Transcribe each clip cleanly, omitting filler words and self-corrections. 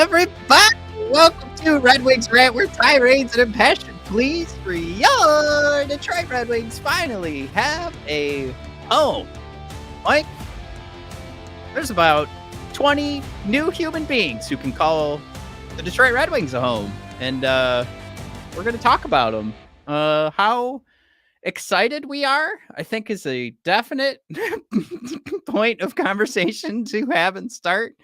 everybody. Welcome to Red Wings Rant, where tirades and impassioned pleas for your Detroit Red Wings finally have a home. Mike, there's about 20 new human beings who can call the Detroit Red Wings a home, and we're going to talk about them. How excited we are, I think, is a definite point of conversation to have and start.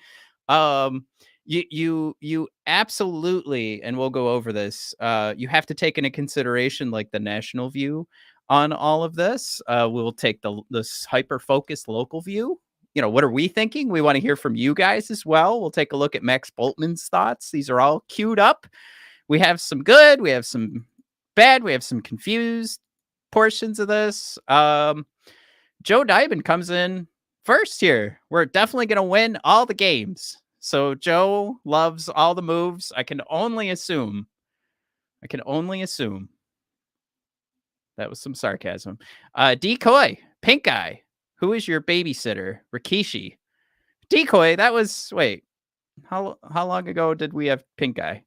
You absolutely, and we'll go over this. You have to take into consideration like the national view on all of this. We'll take this hyper focused local view. You know, what are we thinking? We want to hear from you guys as well. We'll take a look at Max Boltman's thoughts. These are all queued up. We have some good, we have some bad, we have some confused portions of this. Joe Dybin comes in first here. We're definitely going to win all the games. So Joe loves all the moves. I can only assume. That was some sarcasm. Decoy, pink eye. Who is your babysitter? Rikishi. Decoy, that was, wait, how long ago did we have pink eye?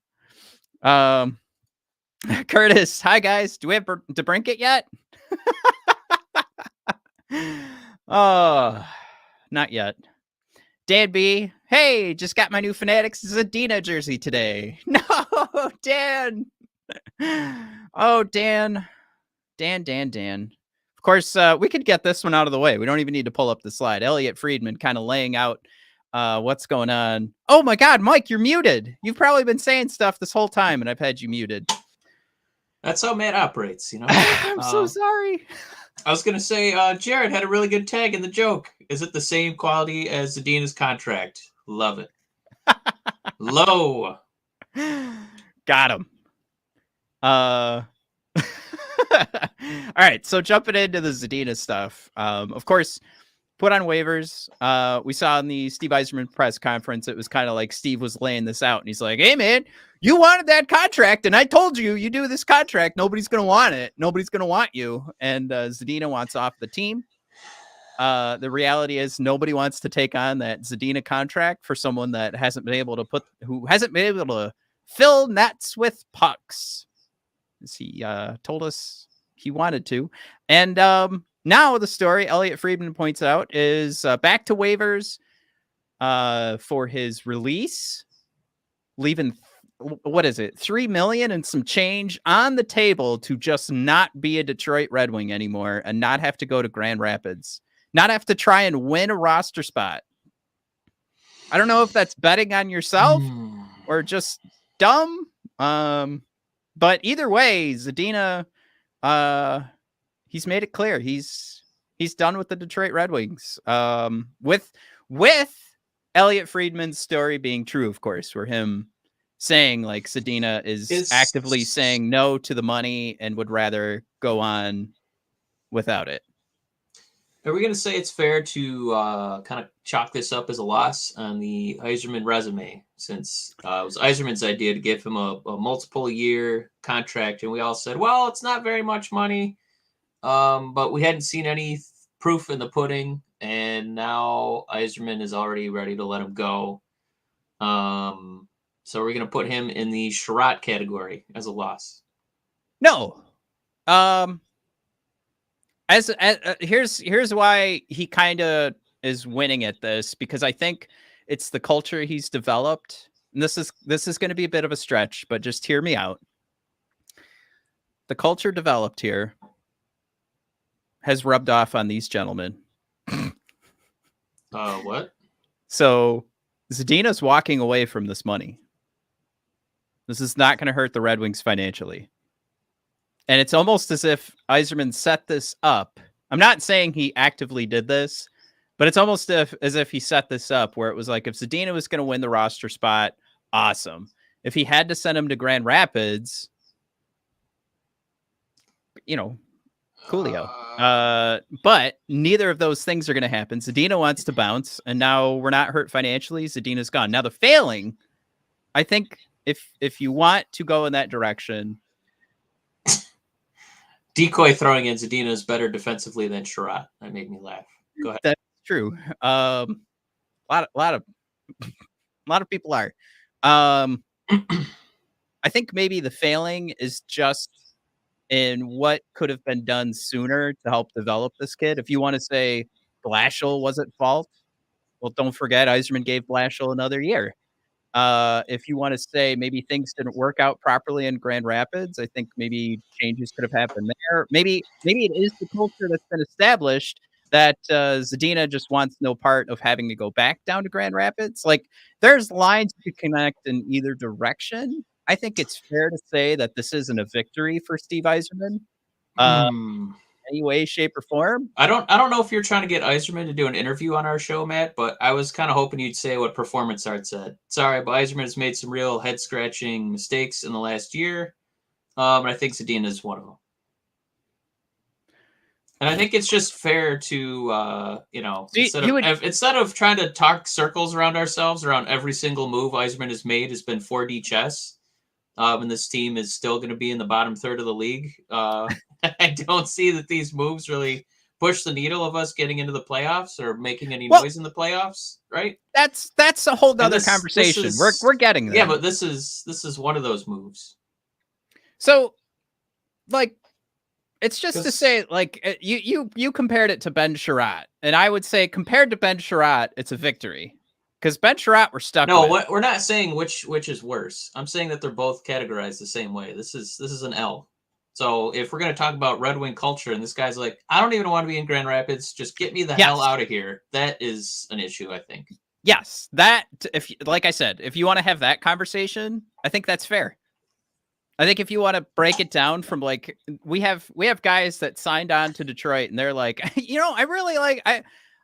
Curtis, hi guys. Do we have DeBrincat yet? Oh, not yet. Dan B, hey, just got my new Fanatics Zadina jersey today. No, Dan. Oh, Dan. Of course, we could get this one out of the way. We don't even need to pull up the slide. Elliot Friedman kind of laying out what's going on. Oh my God, Mike, you're muted. You've probably been saying stuff this whole time, and I've had you muted. That's how Matt operates, you know. I'm so sorry. I was going to say, Jared had a really good tag in the joke. Is it the same quality as Zadina's contract? Love it. Low. Got him. All right, so jumping into the Zadina stuff. Of course, put on waivers. We saw in the Steve Yzerman press conference, it was kind of like Steve was laying this out, and he's like, hey, man, you wanted that contract, and I told you, you do this contract, nobody's going to want it. Nobody's going to want you. And Zadina wants off the team. The reality is nobody wants to take on that Zadina contract for someone that hasn't been able to fill nets with pucks, as he told us he wanted to. And now the story, Elliot Friedman points out, is back to waivers for his release, leaving $3 million and some change on the table to just not be a Detroit Red Wing anymore and not have to go to Grand Rapids, not have to try and win a roster spot. I don't know if that's betting on yourself or just dumb. But either way, Zadina, he's made it clear he's done with the Detroit Red Wings. With Elliot Friedman's story being true, of course, where him saying like Zadina is actively saying no to the money and would rather go on without it. Are we going to say it's fair to kind of chalk this up as a loss on the Yzerman resume, since it was Yzerman's idea to give him a multiple year contract, and we all said, well, it's not very much money, but we hadn't seen any proof in the pudding, and now Yzerman is already ready to let him go. So we're going to put him in the Sherratt category as a loss. No. Here's why he kind of is winning at this, because I think it's the culture he's developed. And this is going to be a bit of a stretch, but just hear me out. The culture developed here has rubbed off on these gentlemen. What? So Zadina's walking away from this money. This is not going to hurt the Red Wings financially. And it's almost as if Yzerman set this up. I'm not saying he actively did this, but it's almost as if he set this up where it was like, if Zadina was going to win the roster spot, awesome. If he had to send him to Grand Rapids, you know, coolio. But neither of those things are going to happen. Zadina wants to bounce, and now we're not hurt financially. Zadina's gone. Now the failing, I think if you want to go in that direction, Decoy throwing in Zadina is better defensively than Sherratt. That made me laugh. Go ahead. That's true. A lot of people are, I think maybe the failing is just in what could have been done sooner to help develop this kid. If you want to say Blashill was at fault, well, don't forget Yzerman gave Blashill another year. If you want to say maybe things didn't work out properly in Grand Rapids, I think maybe changes could have happened there. Maybe it is the culture that's been established that Zadina just wants no part of having to go back down to Grand Rapids. Like, there's lines you could connect in either direction. I think it's fair to say that this isn't a victory for Steve Yzerman, any way, shape, or form. I don't know if you're trying to get Yzerman to do an interview on our show, Matt, but I was kind of hoping you'd say what Performance Art said. Sorry, but Yzerman has made some real head-scratching mistakes in the last year, and I think Zadina is one of them. And I think it's just fair to, instead of trying to talk circles around ourselves around every single move Yzerman has made has been 4D chess, and this team is still going to be in the bottom third of the league. I don't see that these moves really push the needle of us getting into the playoffs or making any noise in the playoffs, right? That's a whole other conversation. We're getting there. Yeah, but this is one of those moves. So, like, it's just to say, like, you compared it to Ben Sherratt, and I would say compared to Ben Sherratt, it's a victory. Because Ben Sherratt, we're stuck with. We're not saying which is worse. I'm saying that they're both categorized the same way. This is an L. So if we're going to talk about Red Wing culture, and this guy's like, I don't even want to be in Grand Rapids, just get me the hell out of here. That is an issue, I think. Yes, that, if like I said, if you want to have that conversation, I think that's fair. I think if you want to break it down from, like, we have guys that signed on to Detroit, and they're like, I really like,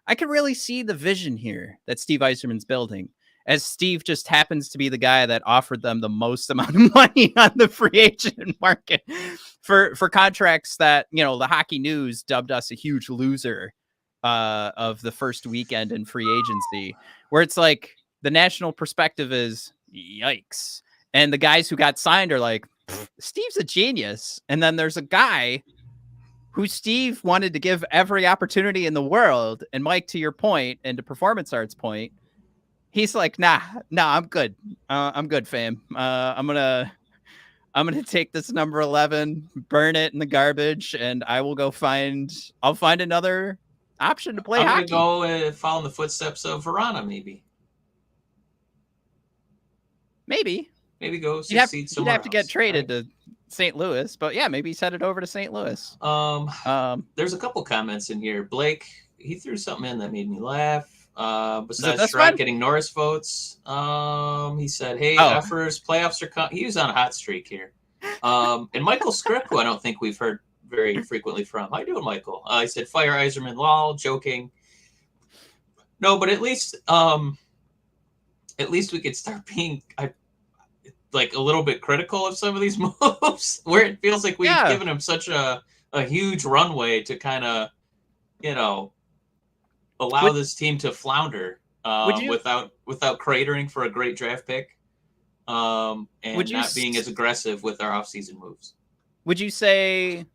I can really see the vision here that Steve Yzerman's building, as Steve just happens to be the guy that offered them the most amount of money on the free agent market for contracts that, the Hockey News dubbed us a huge loser of the first weekend in free agency, where it's like the national perspective is yikes. And the guys who got signed are like, Steve's a genius. And then there's a guy who Steve wanted to give every opportunity in the world. And Mike, to your point, and to Performance Art's point, he's like, nah, I'm good. I'm good, fam. I'm gonna take this number 11, burn it in the garbage, and I'll find another option to play hockey. I'm gonna go follow in the footsteps of Verana, maybe. Maybe go succeed somewhere. You'd have to get traded to St. Louis, but yeah, maybe he's headed over to St. Louis. There's a couple comments in here. Blake, he threw something in that made me laugh. Besides Sherratt getting Norris votes, he said, "Hey, effers, playoffs are he was on a hot streak here." And Michael Scripp, who I don't think we've heard very frequently from. How you doing, Michael? He said, "Fire Yzerman, lol," joking. No, but at least we could start being like a little bit critical of some of these moves, where it feels like we've given him such a huge runway to kind of, allow this team to flounder without cratering for a great draft pick, and not being as aggressive with our offseason moves. Would you say,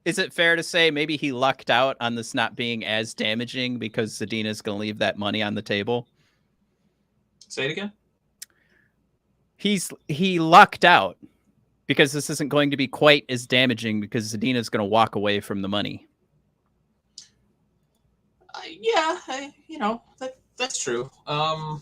is it fair to say maybe he lucked out on this not being as damaging because Zadina's going to leave that money on the table? Say it again. He lucked out because this isn't going to be quite as damaging because Zadina's going to walk away from the money. That's true. I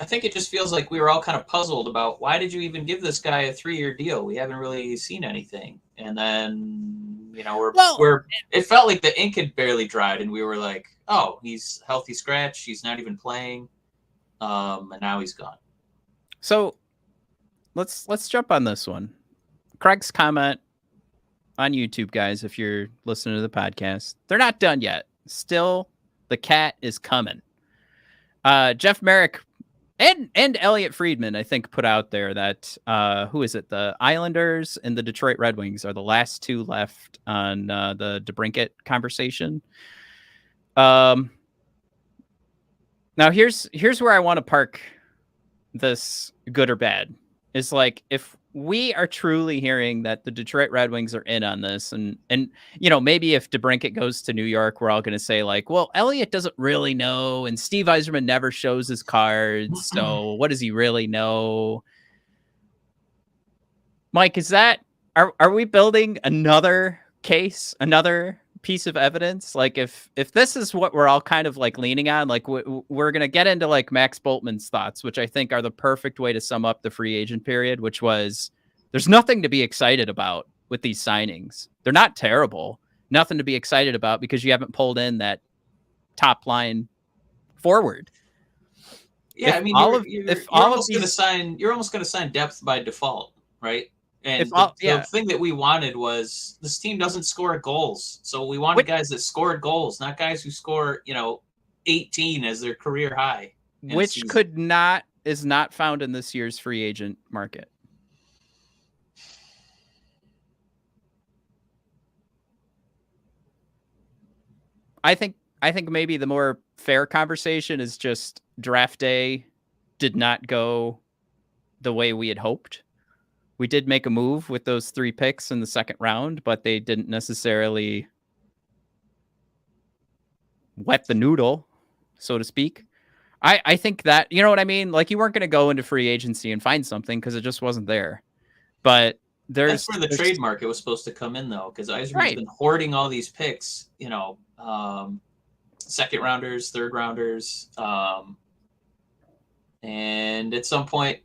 think it just feels like we were all kind of puzzled about, why did you even give this guy a 3-year deal? We haven't really seen anything. And then, it felt like the ink had barely dried, and we were like, oh, he's healthy scratch. He's not even playing. And now he's gone. So let's jump on this one. Craig's comment on YouTube, guys, if you're listening to the podcast, they're not done yet. Still, the cat is coming. Jeff Merrick and Elliot Friedman, I think, put out there that who is it? The Islanders and the Detroit Red Wings are the last two left on the DeBrincat conversation. Now here's where I want to park this good or bad. is like, if we are truly hearing that the Detroit Red Wings are in on this, and maybe if DeBrincat goes to New York, we're all going to say like, well, Elliott doesn't really know, and Steve Yzerman never shows his cards, so what does he really know? Mike, are we building another case, another piece of evidence? Like, if this is what we're all kind of like leaning on, like we're going to get into like Max Boltman's thoughts, which I think are the perfect way to sum up the free agent period, which was, there's nothing to be excited about with these signings. They're not terrible. Nothing to be excited about because you haven't pulled in that top line forward. Yeah, I mean, you're almost going to sign depth by default, right? And the thing that we wanted was, this team doesn't score goals. So we wanted guys that scored goals, not guys who score, 18 as their career high. Which is not found in this year's free agent market. I think maybe the more fair conversation is just draft day did not go the way we had hoped. We did make a move with those 3 picks in the second round, but they didn't necessarily wet the noodle, so to speak. I think that, you know what I mean? Like, you weren't going to go into free agency and find something because it just wasn't there. But that's where the trade market was supposed to come in, though, because Yzerman's been hoarding all these picks, second rounders, third rounders. And at some point,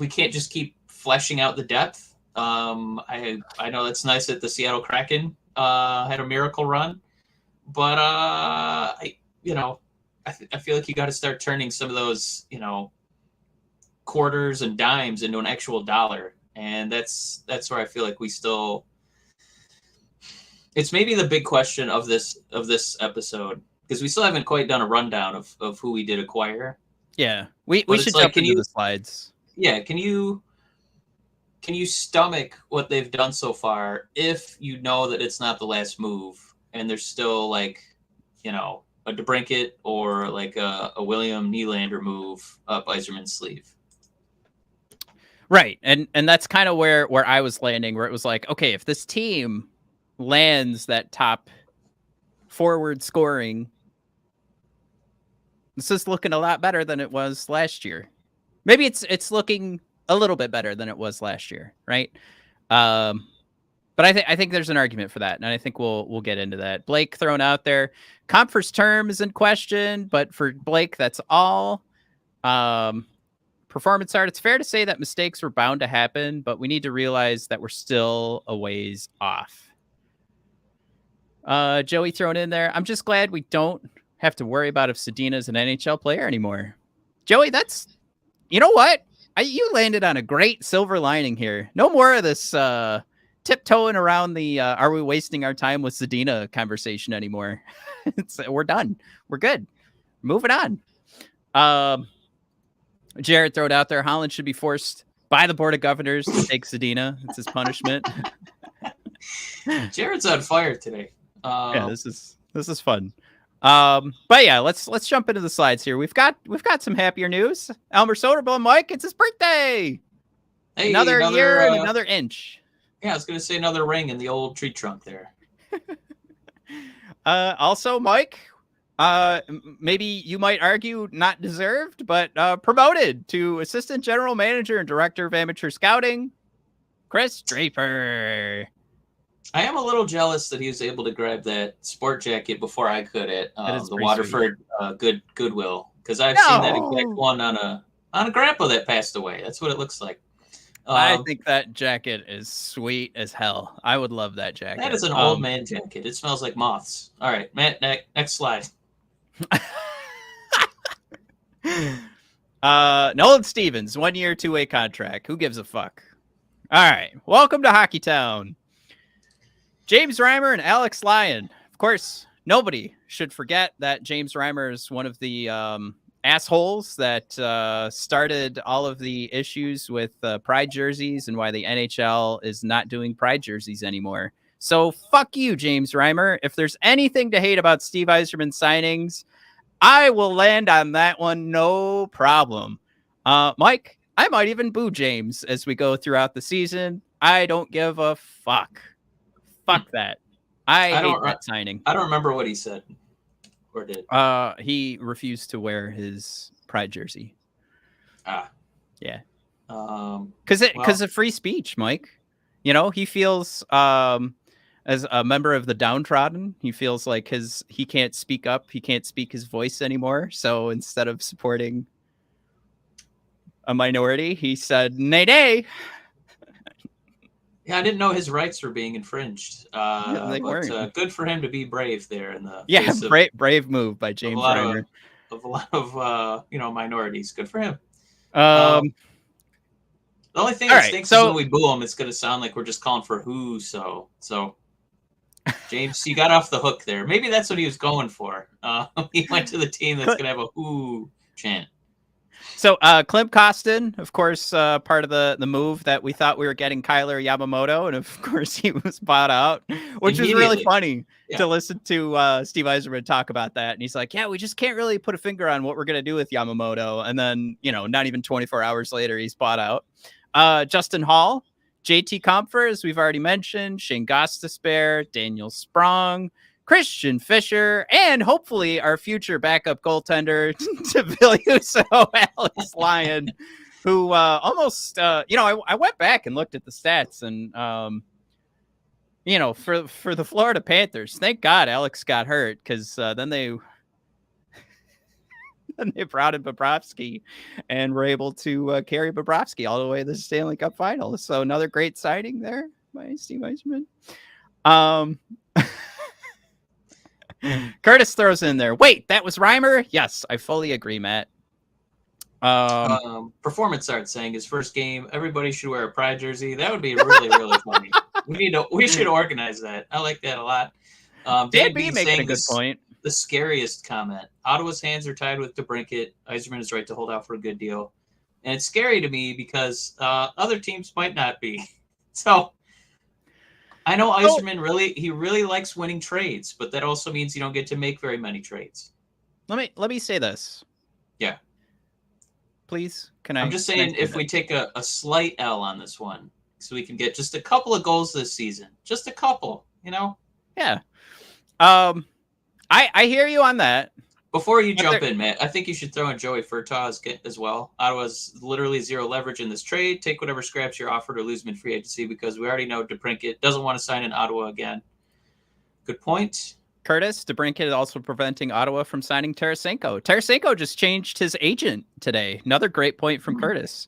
we can't just keep fleshing out the depth. I know that's nice that the Seattle Kraken had a miracle run, but I feel like you got to start turning some of those quarters and dimes into an actual dollar, and that's where I feel like we still. It's maybe the big question of this episode, because we still haven't quite done a rundown of who we did acquire. Yeah, we should jump into the slides. Yeah, can you stomach what they've done so far if you know that it's not the last move and there's still like, a DeBrincat or like a William Nylander move up Yzerman's sleeve? Right, and that's kind of where I was landing, where it was like, okay, if this team lands that top forward scoring, this is looking a lot better than it was last year. Maybe it's looking a little bit better than it was last year, right? But I think there's an argument for that, and I think we'll get into that. Blake thrown out there. Compher's term is in question, but for Blake, that's all. Performance art. It's fair to say that mistakes were bound to happen, but we need to realize that we're still a ways off. Joey thrown in there. I'm just glad we don't have to worry about if Zadina is an NHL player anymore. Joey, you know what? You landed on a great silver lining here. No more of this tiptoeing around the are we wasting our time with Zadina conversation anymore. We're done. We're good. Moving on. Jared threw it out there. Holland should be forced by the Board of Governors to take Zadina. It's his punishment. Jared's on fire today. Yeah, this is fun. But yeah, let's jump into the slides here. We've got some happier news. Elmer Soderblom, Mike, it's his birthday. Hey, another year and another inch. Yeah, I was gonna say another ring in the old tree trunk there. Also, Mike, maybe you might argue not deserved, but promoted to assistant general manager and director of amateur scouting, Chris Draper. I am a little jealous that he was able to grab that sport jacket before I could at the Waterford Goodwill, because I've seen that exact one on a grandpa that passed away. That's what it looks like. I think that jacket is sweet as hell. I would love that jacket. That is an old man jacket. It smells like moths. All right, Matt, next slide. Nolan Stevens, 1 year, 2-way contract. Who gives a fuck? All right, welcome to Hockey Town. James Reimer and Alex Lyon. Of course, nobody should forget that James Reimer is one of the assholes that started all of the issues with pride jerseys and why the NHL is not doing pride jerseys anymore. So fuck you, James Reimer. If there's anything to hate about Steve Yzerman's signings, I will land on that one, no problem. Mike, I might even boo James as we go throughout the season. I don't give a fuck. Fuck that. I hate that signing. I don't remember what he said or did. He refused to wear his Pride jersey. Yeah. Because of free speech, Mike. He feels as a member of the downtrodden, he feels like he can't speak up, he can't speak his voice anymore. So instead of supporting a minority, he said nay. Yeah, I didn't know his rights were being infringed. They weren't. Good for him to be brave there in the brave move by James Reimer. Of a lot of minorities. Good for him. The only thing that stinks is when we boo him, it's going to sound like we're just calling for who. So James, you got off the hook there. Maybe that's what he was going for. He went to the team that's going to have a who chant. So Klim Kostin, of course, part of the move that we thought we were getting Kyler Yamamoto, and of course he was bought out, which was really funny to listen to Steve Yzerman talk about that. And he's like, yeah, we just can't really put a finger on what we're going to do with Yamamoto. And then, not even 24 hours later, he's bought out. Justin Holl, JT Compher, as we've already mentioned, Shayne Gostibehere, Daniel Sprong, Christian Fisher, and hopefully our future backup goaltender to Villiuso, Alex Lyon, who almost, I went back and looked at the stats, and for the Florida Panthers, thank God Alex got hurt, because then they brought in Bobrovsky and were able to carry Bobrovsky all the way to the Stanley Cup Finals. So another great signing there by Steve Yzerman. Curtis throws in there. Wait, that was Reimer? Yes, I fully agree, Matt. Performance art saying his first game, everybody should wear a Pride jersey. That would be really, really funny. We should organize that. I like that a lot. Dan B making a good point. The scariest comment. Ottawa's hands are tied with DeBrincat. Yzerman is right to hold out for a good deal. And it's scary to me because other teams might not be. So I know Yzerman really likes winning trades, but that also means you don't get to make very many trades. Let me say this. Yeah. Please, I'm just saying if we take a slight L on this one, so we can get just a couple of goals this season. Just a couple, Yeah. I hear you on that. Before you jump in, Matt, I think you should throw in Joey Furtaw as well. Ottawa's literally zero leverage in this trade. Take whatever scraps you're offered or lose mid free agency because we already know DeBrincat doesn't want to sign in Ottawa again. Good point. Curtis, DeBrincat is also preventing Ottawa from signing Tarasenko. Tarasenko just changed his agent today. Another great point from Curtis.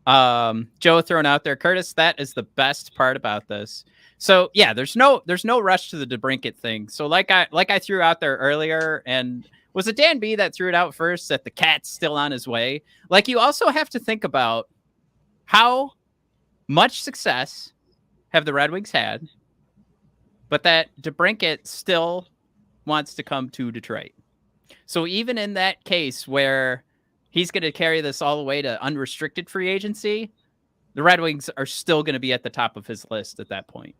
Joe throwing out there, Curtis, that is the best part about this. So yeah, there's no rush to the DeBrincat thing. So like I threw out there earlier, and was it Dan B that threw it out first that the cat's still on his way? Like, you also have to think about how much success have the Red Wings had, but that DeBrincat still wants to come to Detroit. So even in that case where he's going to carry this all the way to unrestricted free agency, the Red Wings are still going to be at the top of his list at that point.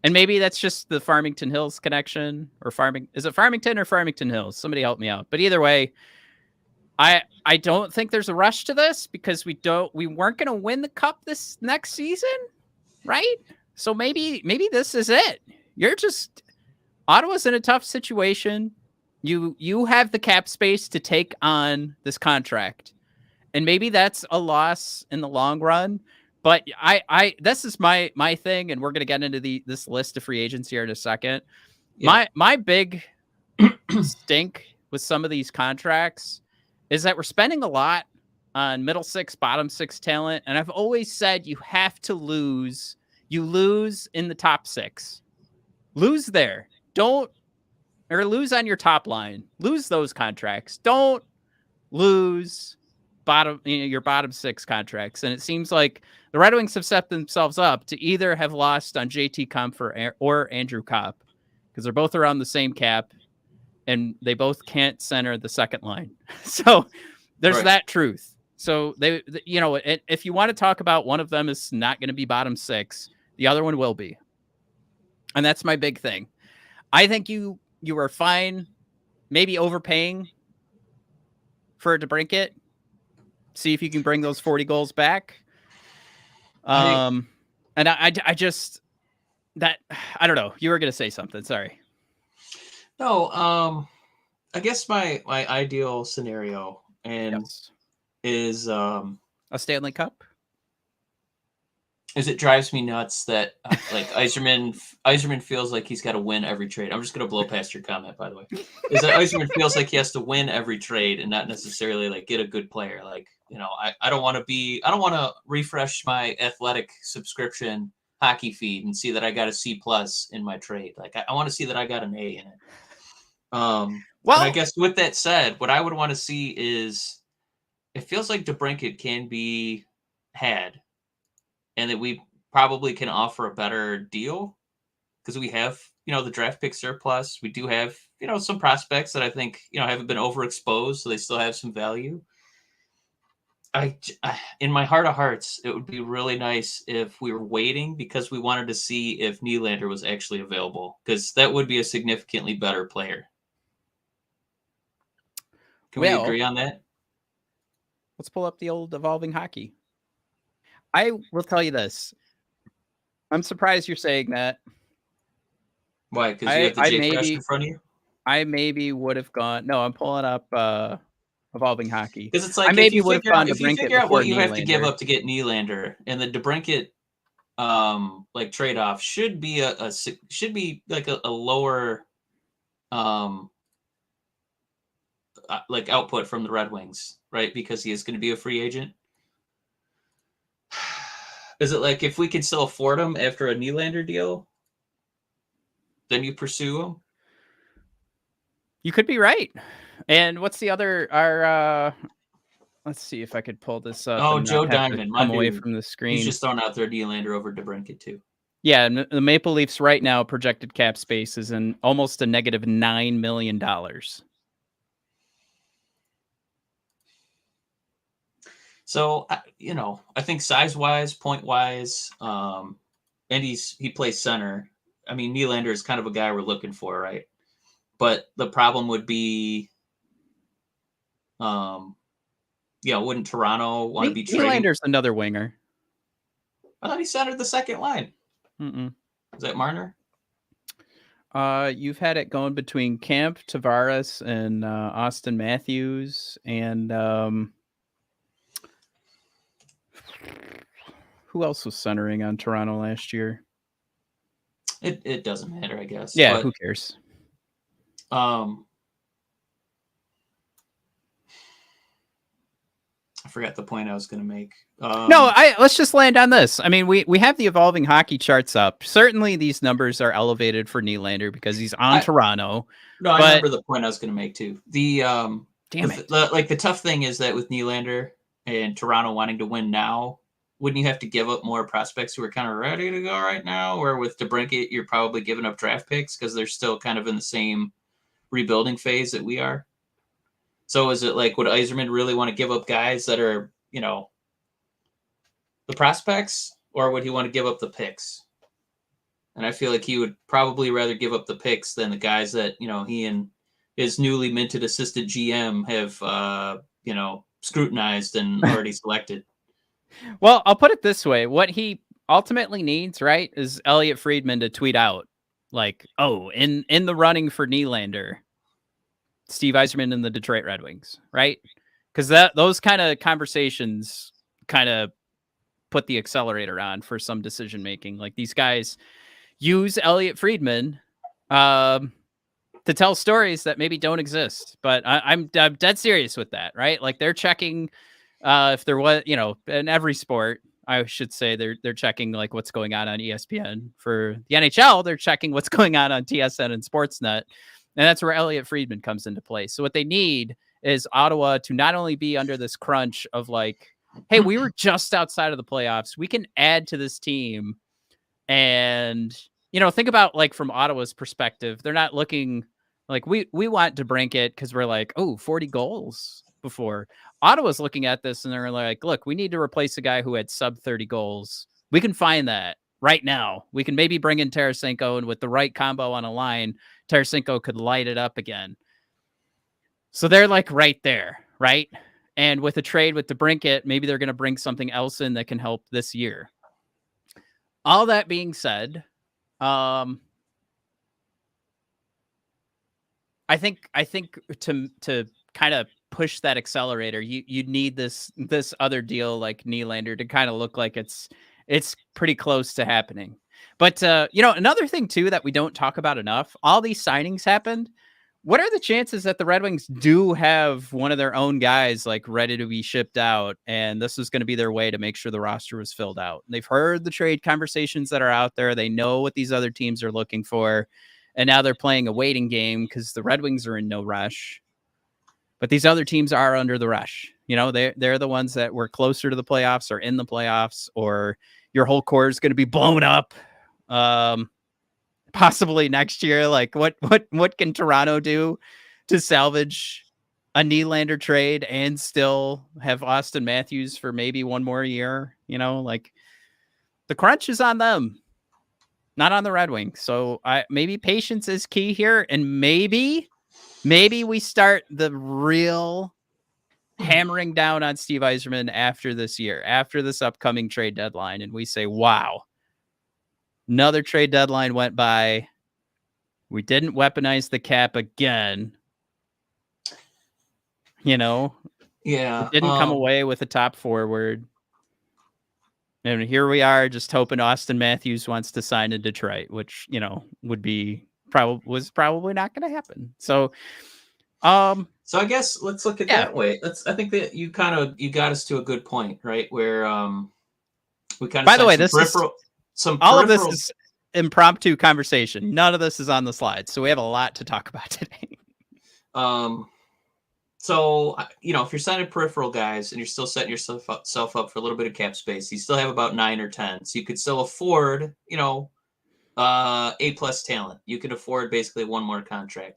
And maybe that's just the Farmington Hills connection, or is it Farmington or Farmington Hills? Somebody help me out. But either way, I don't think there's a rush to this because we weren't going to win the cup this next season, right? So maybe this is it. Ottawa's in a tough situation. You have the cap space to take on this contract, and maybe that's a loss in the long run. But this is my thing, and we're going to get into this list of free agents here in a second. Yeah. My big stink with some of these contracts is that we're spending a lot on middle six, bottom six talent, and I've always said you have to lose. You lose in the top six. Lose there. Lose on your top line. Lose those contracts. Don't lose your bottom six contracts. And it seems like the Red Wings have set themselves up to either have lost on JT Compher or Andrew Kopp, because they're both around the same cap and they both can't center the second line. So there's that truth. So if you want to talk about one of them is not going to be bottom six, the other one will be. And that's my big thing. I think you are fine maybe overpaying for DeBrincat. see if you can bring those 40 goals back. And I just that I don't know. You were gonna say something. Sorry. No. I guess my ideal scenario is a Stanley Cup. Is it drives me nuts that like Yzerman feels like he's got to win every trade. I'm just going to blow past your comment, by the way. Is that Yzerman feels like he has to win every trade and not necessarily like get a good player. Like, I don't want to refresh my Athletic subscription hockey feed and see that I got a C+ in my trade. Like I want to see that I got an A in it. Well, I guess with that said, what I would want to see is it feels like DeBrincat can be had. And that we probably can offer a better deal because we have, the draft pick surplus. We do have, some prospects that I think, haven't been overexposed, so they still have some value. In my heart of hearts, it would be really nice if we were waiting because we wanted to see if Nylander was actually available because that would be a significantly better player. Can we agree on that? Let's pull up the old Evolving Hockey. I will tell you this. I'm surprised you're saying that. Why? Because you have the JFresh in front of you? I maybe would have gone. No, I'm pulling up Evolving Hockey. Because it's like if you figure out what you have to give up to get Nylander, and the DeBrincat like trade-off should be like a lower like output from the Red Wings, right? Because he is going to be a free agent. Is it like if we can still afford him after a Nylander deal, then you pursue him? You could be right. And what's the other? Let's see if I could pull this up. Oh, Joe Diamond, come away from the screen. He's just throwing out there Nylander over DeBrincat too. Yeah, and the Maple Leafs right now projected cap space is in almost a negative $9 million. So, I think size-wise, point-wise, and he plays center. I mean, Nylander is kind of a guy we're looking for, right? But the problem would be, wouldn't Toronto want to be trading? Nylander's another winger. I thought he centered the second line. Mm-mm. Is that Marner? You've had it going between Camp, Tavares, and Austin Matthews, and who else was centering on Toronto last year? It doesn't matter, I guess. Yeah, but who cares? I forgot the point I was going to make. Let's just land on this. I mean, we have the Evolving Hockey charts up. Certainly, these numbers are elevated for Nylander because he's on Toronto. No, I remember the point I was going to make too. The tough thing is that with Nylander and Toronto wanting to win now, wouldn't you have to give up more prospects who are kind of ready to go right now? Or with DeBrincat, you're probably giving up draft picks because they're still kind of in the same rebuilding phase that we are. So is it like, would Yzerman really want to give up guys that are, the prospects, or would he want to give up the picks? And I feel like he would probably rather give up the picks than the guys that, he and his newly minted assistant GM have, scrutinized and already selected. Well, I'll put it this way. What he ultimately needs, right, is Elliot Friedman to tweet out like, oh, in the running for Nylander, Steve Yzerman and the Detroit Red Wings, right? Because those kind of conversations kind of put the accelerator on for some decision making. Like these guys use Elliot Friedman to tell stories that maybe don't exist. But I'm dead serious with that, right? Like they're checking if there was, in every sport, I should say they're checking like what's going on ESPN. For the NHL, they're checking what's going on TSN and Sportsnet. And that's where Elliot Friedman comes into play. So what they need is Ottawa to not only be under this crunch of like, hey, we were just outside of the playoffs. We can add to this team. And, think about like from Ottawa's perspective, they're not looking like we want DeBrincat because we're like, 40 goals before. Ottawa's looking at this and they're like, look, we need to replace a guy who had sub 30 goals. We can find that right now. We can maybe bring in Tarasenko, and with the right combo on a line, Tarasenko could light it up again. So they're like right there, right? And with a trade with DeBrincat, maybe they're going to bring something else in that can help this year. All that being said, I think to kind of push that accelerator, you need this other deal like Nylander to kind of look like it's pretty close to happening. But another thing too that we don't talk about enough, all these signings happened. What are the chances that the Red Wings do have one of their own guys like ready to be shipped out, and this is going to be their way to make sure the roster was filled out? They've heard the trade conversations that are out there. They know what these other teams are looking for, and now they're playing a waiting game because the Red Wings are in no rush. But these other teams are under the rush. They're the ones that were closer to the playoffs or in the playoffs, or your whole core is going to be blown up. Possibly next year. Like what can Toronto do to salvage a Nylander trade and still have Austin Matthews for maybe one more year? Like the crunch is on them, not on the Red Wings. So maybe patience is key here, and maybe we start the real hammering down on Steve Yzerman after this year, after this upcoming trade deadline, and we say, wow, another trade deadline went by. We didn't weaponize the cap again. Yeah. It didn't come away with a top forward. And here we are just hoping Austin Matthews wants to sign in Detroit, which, was probably not going to happen. So, so I guess let's look at that way. I think that you got us to a good point, right? Where we kind of, by the way, all of this is impromptu conversation. None of this is on the slides, so we have a lot to talk about today. So if you're signing peripheral guys and you're still setting yourself up for a little bit of cap space, you still have about 9 or 10, so you could still afford A+ talent. You could afford basically one more contract.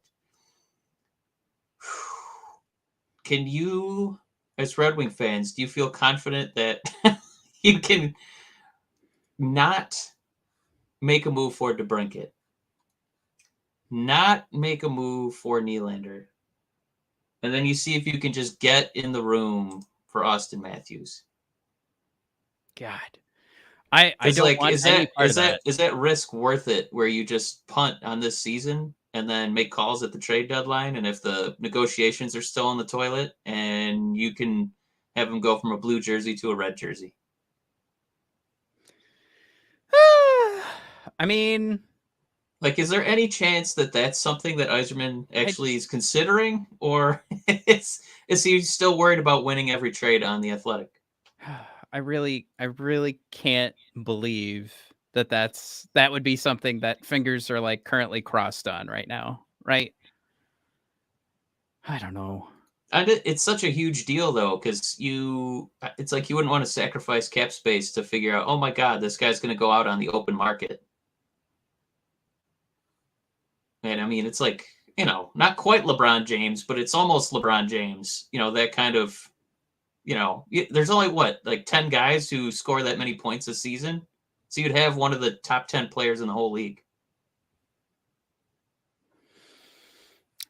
Can you, as Red Wing fans, do you feel confident that you can not make a move for DeBrincat, not make a move for Nylander, and then you see if you can just get in the room for Austin Matthews? God, I don't want any part of that. Is that risk worth it, where you just punt on this season and then make calls at the trade deadline, and if the negotiations are still in the toilet, and you can have him go from a blue jersey to a red jersey? I mean, like, is there any chance that that's something that Yzerman actually is considering, or is he still worried about winning every trade on the Athletic? I really can't believe that would be something that fingers are like currently crossed on right now, right? I don't know. And it's such a huge deal, though, because it's like you wouldn't want to sacrifice cap space to figure out, oh my God, this guy's going to go out on the open market. And I mean, it's like, not quite LeBron James, but it's almost LeBron James, that kind of, there's only 10 guys who score that many points a season. So you'd have one of the top 10 players in the whole league.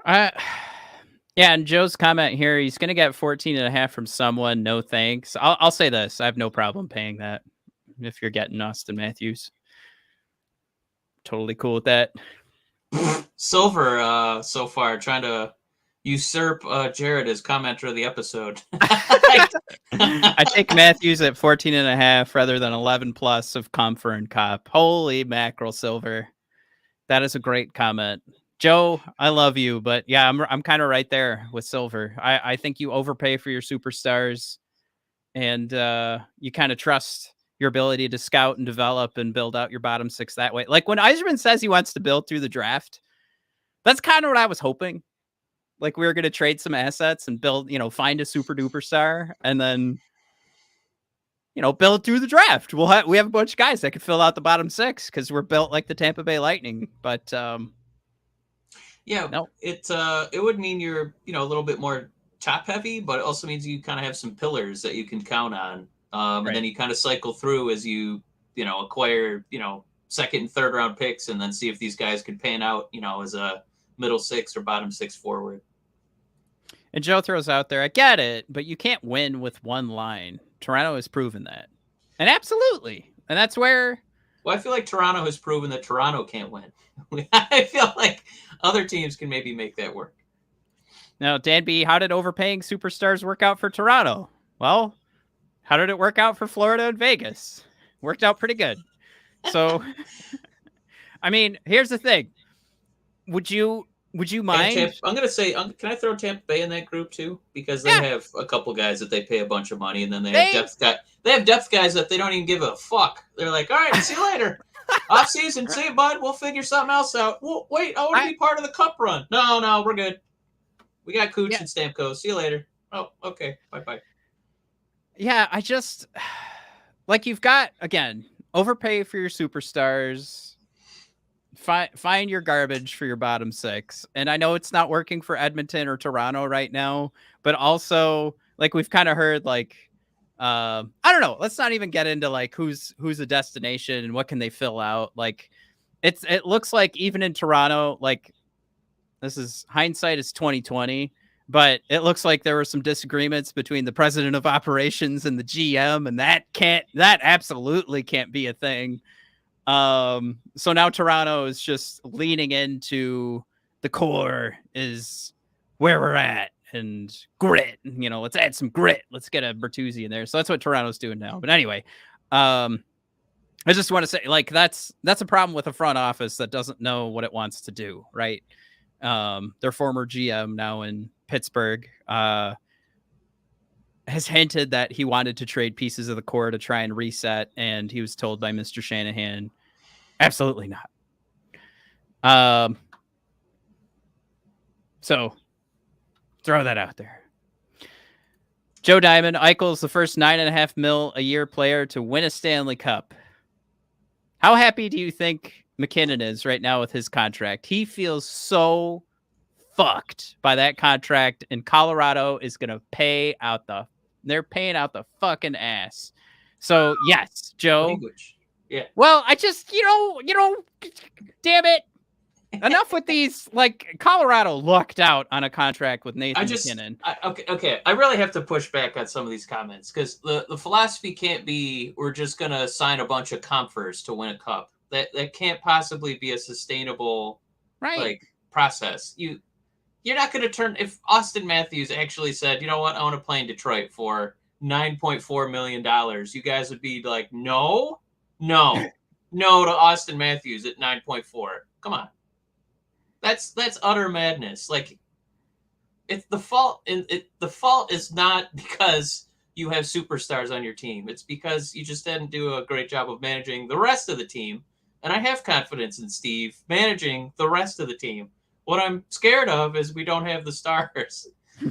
Yeah, and Joe's comment here, he's going to get 14.5 from someone. No thanks. I'll say this. I have no problem paying that if you're getting Austin Matthews. Totally cool with that. Silver, so far, trying to usurp Jared as commenter of the episode. I take Matthews at 14.5 rather than 11+ of Compher and Cop. Holy mackerel, Silver. That is a great comment. Joe, I love you, but yeah, I'm kind of right there with Silver. I think you overpay for your superstars, and you kind of trust your ability to scout and develop and build out your bottom six that way. Like when Yzerman says he wants to build through the draft, that's kind of what I was hoping. Like we were going to trade some assets and build, find a super duper star and then, build through the draft. We have a bunch of guys that could fill out the bottom six because we're built like the Tampa Bay Lightning. But yeah, no, it would mean you're, a little bit more top heavy, but it also means you kind of have some pillars that you can count on. Right. And then you kind of cycle through as you acquire, second and third round picks and then see if these guys can pan out, as a middle six or bottom six forward. And Joe throws out there, I get it, but you can't win with one line. Toronto has proven that. And absolutely. And that's where... Well, I feel like Toronto has proven that Toronto can't win. I feel like other teams can maybe make that work. Now, Dan B., how did overpaying superstars work out for Toronto? Well, how did it work out for Florida and Vegas? Worked out pretty good. So, I mean, here's the thing. Would you mind? I'm going to say, can I throw Tampa Bay in that group too? Because they have a couple guys that they pay a bunch of money, and then they have depth guys that they don't even give a fuck. They're like, all right, see you later. Offseason, see you, bud. We'll figure something else out. Well, wait, I want to be part of the cup run. No, we're good. We got Cooch and Stamkos. See you later. Oh, okay. Bye-bye. Yeah, I just... Like, you've got, again, overpay for your superstars. Find your garbage for your bottom six. And I know it's not working for Edmonton or Toronto right now, but also, like, we've kind of heard, like, I don't know. Let's not even get into, like, who's a destination and what can they fill out. Like, it looks like even in Toronto, like, this is hindsight is 2020, but it looks like there were some disagreements between the president of operations and the GM, and that absolutely can't be a thing. So now Toronto is just leaning into the core is where we're at and grit. You know, let's add some grit. Let's get a Bertuzzi in there. So that's what Toronto's doing now. But anyway, I just want to say, like, that's a problem with a front office that doesn't know what it wants to do, right? Their former GM now in Pittsburgh has hinted that he wanted to trade pieces of the core to try and reset, and he was told by Mr. Shanahan, absolutely not. So throw that out there. Joe Diamond, Eichel's the first $9.5 million a year player to win a Stanley Cup. How happy do you think McKinnon is right now with his contract? He feels so fucked by that contract, and Colorado is going to they're paying out the fucking ass. So yes, Joe. Language. Yeah. Well, I just, you know, damn it. Enough with these, like, Colorado lucked out on a contract with Nathan McKinnon. Okay. I really have to push back on some of these comments, because the philosophy can't be we're just going to sign a bunch of Comphers to win a cup. That can't possibly be a sustainable process. You're not going to turn, if Austin Matthews actually said, you know what, I want to play in Detroit for $9.4 million, you guys would be like, no to Austin Matthews at 9.4. Come on. That's utter madness. Like, it's the fault. The fault is not because you have superstars on your team. It's because you just didn't do a great job of managing the rest of the team. And I have confidence in Steve managing the rest of the team. What I'm scared of is we don't have the stars.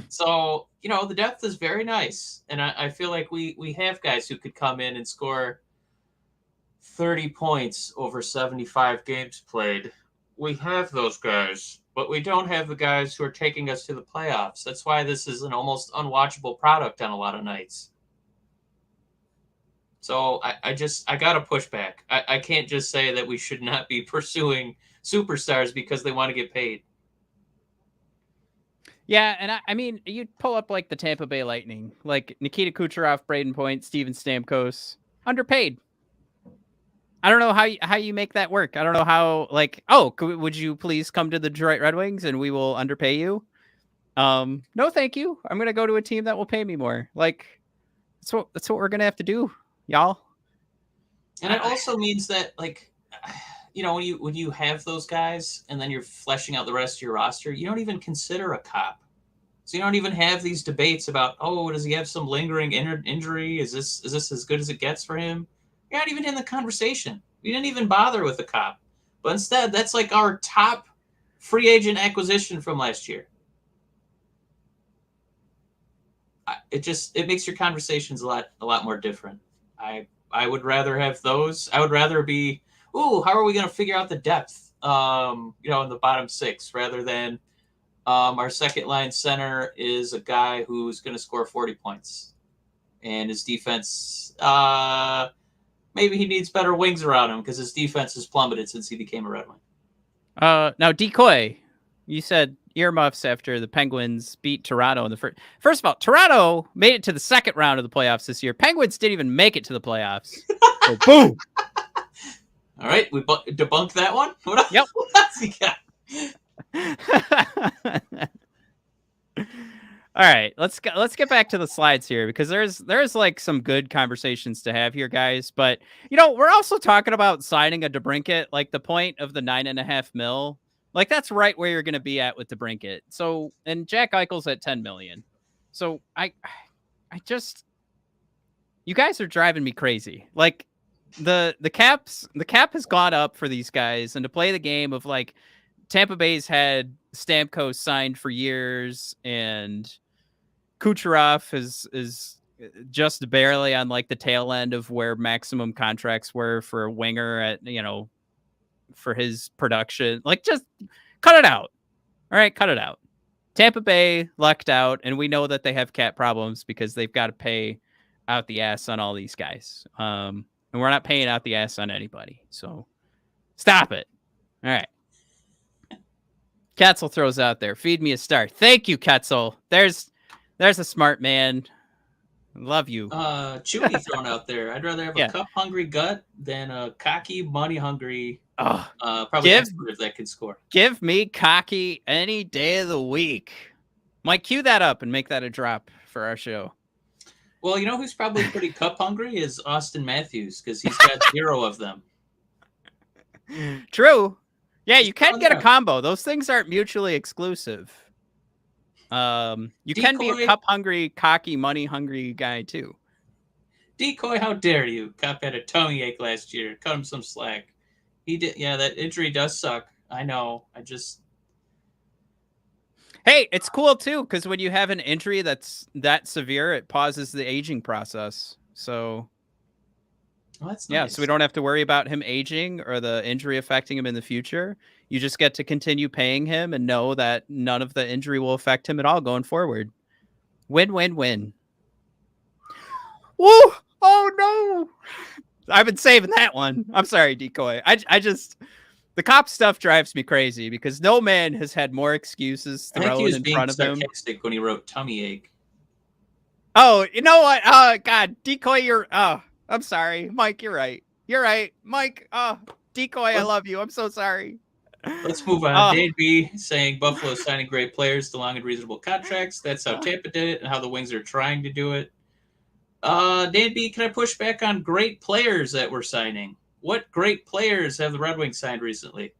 So, you know, the depth is very nice. And I feel like we have guys who could come in and score 30 points over 75 games played. We have those guys, but we don't have the guys who are taking us to the playoffs. That's why this is an almost unwatchable product on a lot of nights. So I got to push back. I can't just say that we should not be pursuing superstars because they want to get paid. Yeah, and I mean, you pull up, like, the Tampa Bay Lightning, like Nikita Kucherov, Braden Point, Steven Stamkos, underpaid. I don't know how you make that work. I don't know how, like, would you please come to the Detroit Red Wings and we will underpay you? No, thank you. I'm going to go to a team that will pay me more. Like, that's what we're going to have to do, y'all. And it also means that, like, you know, when you have those guys and then you're fleshing out the rest of your roster, you don't even consider a cop. So you don't even have these debates about, does he have some lingering injury? Is this as good as it gets for him? You're not even in the conversation. We didn't even bother with the cop. But instead, that's like our top free agent acquisition from last year. It makes your conversations a lot more different. I would rather have those. I would rather be, how are we going to figure out the depth, in the bottom six, rather than our second line center is a guy who's going to score 40 points. And his defense, maybe he needs better wings around him because his defense has plummeted since he became a Red Wing. Now, Decoy, You said earmuffs after the Penguins beat Toronto in the first. First of all, Toronto made it to the second round of the playoffs this year. Penguins didn't even make it to the playoffs. So boom. All right, we debunked that one. What Yep. else we got? All right, let's get back to the slides here, because there's like some good conversations to have here, guys. But we're also talking about signing a DeBrincat. Like, the point of the $9.5 million, like, that's right where you're going to be at with DeBrincat. So, and Jack Eichel's at $10 million. So I just, you guys are driving me crazy. Like, the cap has gone up for these guys, and to play the game of, like, Tampa Bay's had Stamkos signed for years, and Kucherov is just barely on, like, the tail end of where maximum contracts were for a winger at, for his production. Like, just cut it out. All right, cut it out. Tampa Bay lucked out, and we know that they have cap problems because they've got to pay out the ass on all these guys. And we're not paying out the ass on anybody. So stop it. All right. Ketzel throws out there, feed me a star. Thank you, Ketzel. There's a smart man. Love you. Chewy thrown out there. I'd rather have a cup-hungry gut than a cocky, money-hungry, probably expert if that could score. Give me cocky any day of the week. Mike, cue that up and make that a drop for our show. Well, you know who's probably pretty cup-hungry is Austin Matthews, because he's got 0 of them. True. Yeah, you can get a combo. Those things aren't mutually exclusive. You can be a cup-hungry, cocky, money-hungry guy, too. Decoy, how dare you? Cop had a tummy ache last year. Cut him some slack. He did. Yeah, that injury does suck. I know. Hey, it's cool, too, because when you have an injury that's that severe, it pauses the aging process. So... Well, that's yeah, nice. so we don't have to worry about him aging or the injury affecting him in the future. You just get to continue paying him and know that none of the injury will affect him at all going forward. Win, win, win. Woo! Oh, no! I've been saving that one. I'm sorry, Decoy. I just... The cop stuff drives me crazy because no man has had more excuses thrown in front of him. He was being sarcastic when he wrote tummy ache. Oh, you know what? Oh, God. Decoy, you're... Oh. I'm sorry. Mike, you're right. You're right. Mike, Decoy, I love you. I'm so sorry. Let's move on. Dave B saying Buffalo is signing great players to long and reasonable contracts. That's how Tampa did it and how the Wings are trying to do it. Dan B, can I push back on great players that we're signing? What great players have the Red Wings signed recently?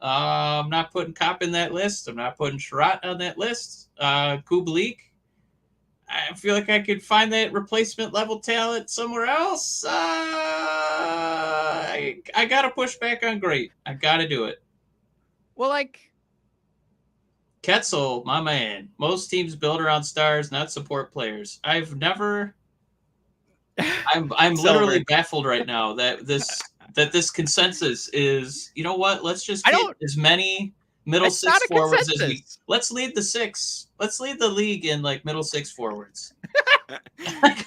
I'm not putting Kopp in that list. I'm not putting Sherratt on that list. Kubalik. I feel like I could find that replacement level talent somewhere else. I got to push back on great. I got to do it. Well, like... Ketzel, my man. Most teams build around stars, not support players. I've never... I'm literally baffled right now that this consensus is, you know what? Let's just get as many... middle six forwards as we. Let's lead the six. Let's lead the league in like middle six forwards.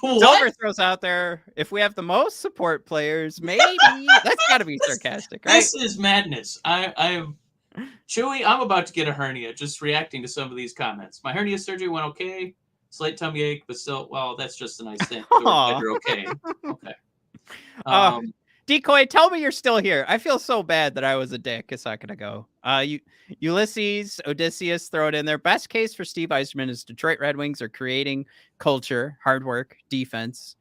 Dower throws out there, if we have the most support players, maybe. That's got to be sarcastic, right? This is madness. I'm Chewy. I'm about to get a hernia just reacting to some of these comments. My hernia surgery went okay. Slight tummy ache, but still, well, that's just a nice thing. You're okay. Okay. Decoy, tell me you're still here. I feel so bad that I was a dick a second ago. Ulysses, Odysseus, throw it in there. Best case for Steve Yzerman is Detroit Red Wings are creating culture, hard work, defense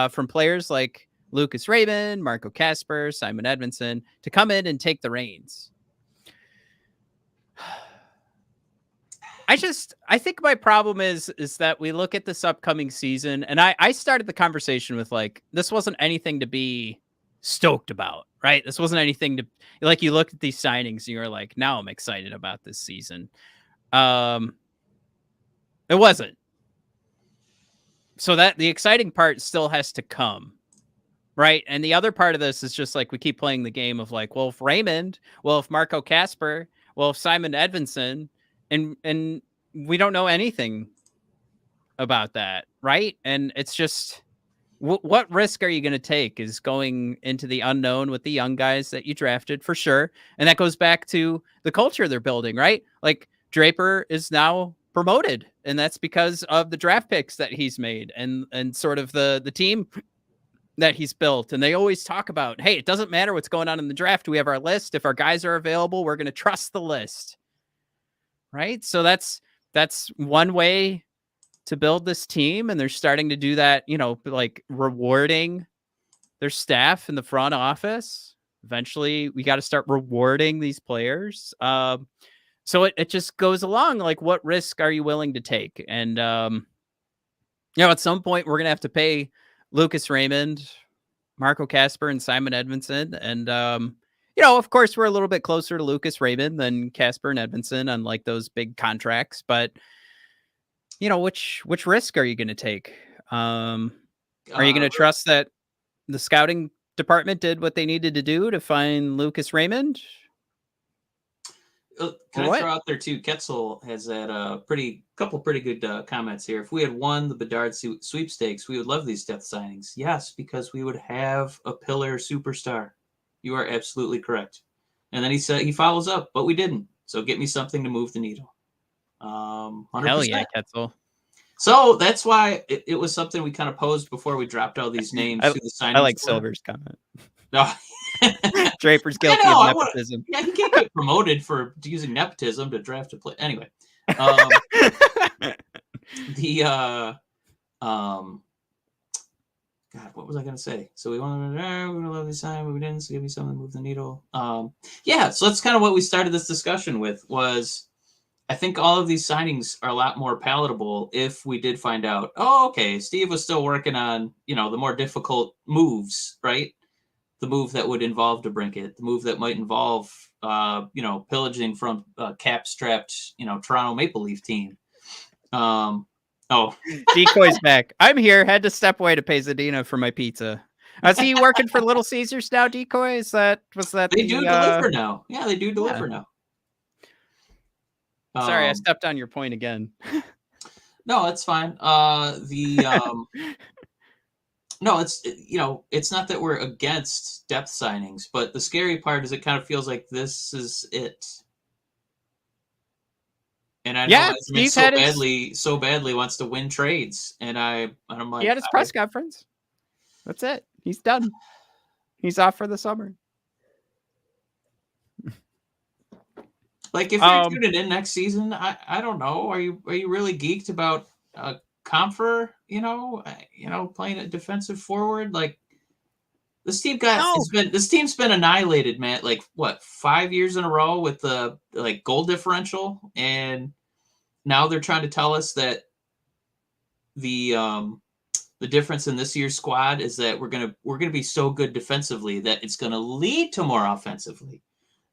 from players like Lucas Raymond, Marco Kasper, Simon Edmondson to come in and take the reins. I think my problem is that we look at this upcoming season, and I started the conversation with like, this wasn't anything to be stoked about, right? This wasn't anything to like, you looked at these signings and you're like, now I'm excited about this season. It wasn't. So that the exciting part still has to come, right? And the other part of this is just like, we keep playing the game of like, well, if Raymond, well, if Marco Kasper, well, if Simon Edmondson, and we don't know anything about that, right? And it's just, what risk are you going to take is going into the unknown with the young guys that you drafted for sure. And that goes back to the culture they're building, right? Like Draper is now promoted, and that's because of the draft picks that he's made and sort of the team that he's built. And they always talk about, hey, it doesn't matter what's going on in the draft. We have our list. If our guys are available, we're going to trust the list. Right. So that's one way to build this team. And they're starting to do that, like rewarding their staff in the front office. Eventually we got to start rewarding these players. So it just goes along. Like, what risk are you willing to take? And, at some point we're going to have to pay Lucas Raymond, Marco Kasper, and Simon Edmondson. And, of course, we're a little bit closer to Lucas Raymond than Kasper and Edmondson on like those big contracts. But, which risk are you going to take? Are you going to trust that the scouting department did what they needed to do to find Lucas Raymond? Can I throw out there too? Ketzel has had couple pretty good comments here. If we had won the Bedard sweepstakes, we would love these depth signings. Yes, because we would have a pillar superstar. You are absolutely correct. And then he follows up, but we didn't. So get me something to move the needle. 100%. Hell yeah, Ketzel. So that's why it was something we kind of posed before we dropped all these names to the signings. I like Silver's comment. No. Draper's guilty of nepotism. He can't get promoted for using nepotism to draft a player. Anyway, God, what was I going to say? So we wanted we're going to love this time, but we didn't. So give me something to move the needle. So that's kind of what we started this discussion with. Was I think all of these signings are a lot more palatable if we did find out. Oh, okay, Steve was still working on the more difficult moves, right? The move that would involve DeBrincat, the move that might involve, pillaging from a cap-strapped, Toronto Maple Leaf team. Decoy's back. I'm here. Had to step away to pay Zadina for my pizza. Is he working for Little Caesars now, Decoy? Was that? They do deliver now. Yeah, they do deliver now. Sorry, I stepped on your point again. No, it's fine. No, it's not that we're against depth signings, but the scary part is it kind of feels like this is it. And I know Steve so badly wants to win trades, and I'm like, he had his press conference. That's it. He's done. He's off for the summer. Like, if you're tuning in next season, I don't know. Are you really geeked about Compher, playing a defensive forward? Like, this team's been annihilated, man. Like, what, 5 years in a row with the goal differential, and now they're trying to tell us that the difference in this year's squad is that we're gonna be so good defensively that it's gonna lead to more offensively.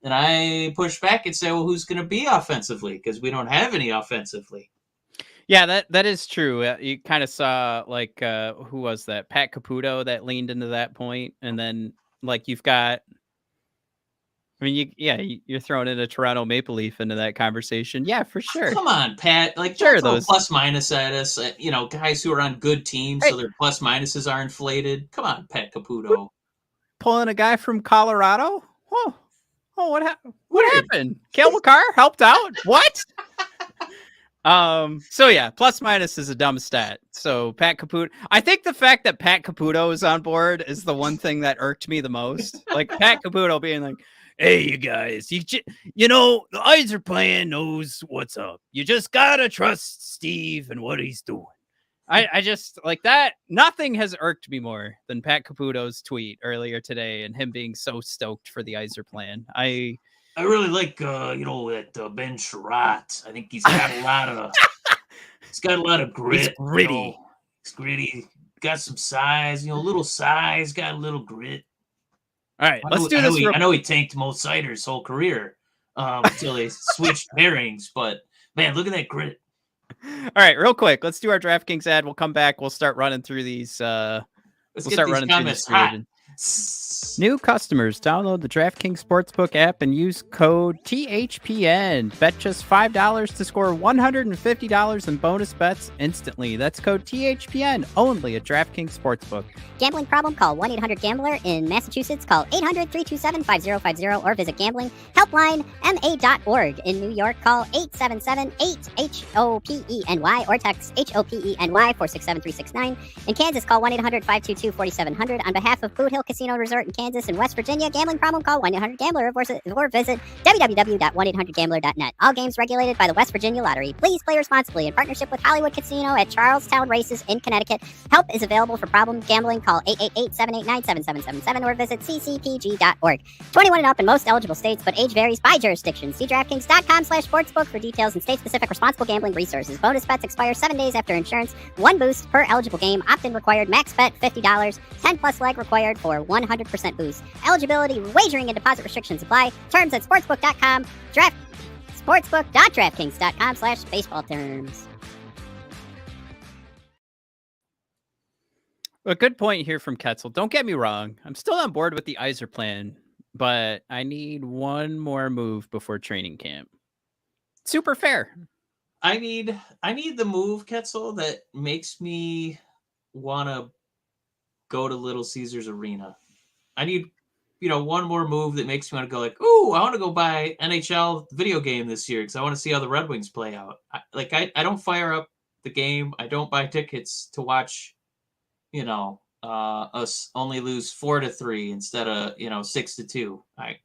And I push back and say, well, who's gonna be offensively? Because we don't have any offensively. Yeah, that is true. You kind of saw who was that? Pat Caputo that leaned into that point, and then you've got. I mean, you're throwing in a Toronto Maple Leaf into that conversation. Yeah, for sure. Come on, Pat. Sure, those plus minus at us. Guys who are on good teams, so their plus minuses are inflated. Come on, Pat Caputo. Pulling a guy from Colorado. Oh, what happened? Cale Makar helped out. What? So yeah, plus minus is a dumb stat. So Pat Caputo, I think the fact that Pat Caputo is on board is the one thing that irked me the most. Like Pat Caputo being like, hey, you guys, the Yser plan knows what's up. You just gotta trust Steve and what he's doing. I just like that. Nothing has irked me more than Pat Caputo's tweet earlier today and him being so stoked for the Yser plan. I really like, that Ben Sherratt. I think he's got a lot of grit. He's gritty. He's gritty. Got some size, little size, got a little grit. All right, let's do this. I know he tanked Mo Sider's whole career until they switched pairings, but man, look at that grit. All right, real quick, let's do our DraftKings ad. We'll come back. We'll start running through these. Let's get these comments hot. New customers download the DraftKings Sportsbook app and use code THPN. Bet just $5 to score $150 in bonus bets instantly. That's code THPN only at DraftKings Sportsbook. Gambling problem? Call 1-800-GAMBLER. In Massachusetts, call 800-327-5050 or visit gamblinghelplinema.org. In New York, call 877-8-HOPENY or text HOPENY 467-369. In Kansas, call 1-800-522-4700. On behalf of Boot Hill Casino Resort in Kansas and West Virginia, gambling problem? Call 1-800-GAMBLER or visit www.1800gambler.net. All games regulated by the West Virginia Lottery. Please play responsibly in partnership with Hollywood Casino at Charlestown Races in Connecticut. Help is available for problem gambling. Call 888-789-7777 or visit ccpg.org. 21 and up in most eligible states, but age varies by jurisdiction. See DraftKings.com/sportsbook for details and state-specific responsible gambling resources. Bonus bets expire 7 days after insurance. 1 boost per eligible game. Opt-in required. Max bet $50. 10+ leg required for 100% boost. Eligibility, wagering, and deposit restrictions apply. Terms at sportsbook.com. Sportsbook.draftkings.com/baseball terms. A good point here from Ketzel. Don't get me wrong. I'm still on board with the Yzer plan, but I need one more move before training camp. Super fair. I need the move, Ketzel, that makes me want to go to Little Caesars Arena. I need, one more move that makes me want to go like, ooh, I want to go buy NHL video game this year because I want to see how the Red Wings play out. I don't fire up the game. I don't buy tickets to watch, us only lose 4-3 instead of 6-2. I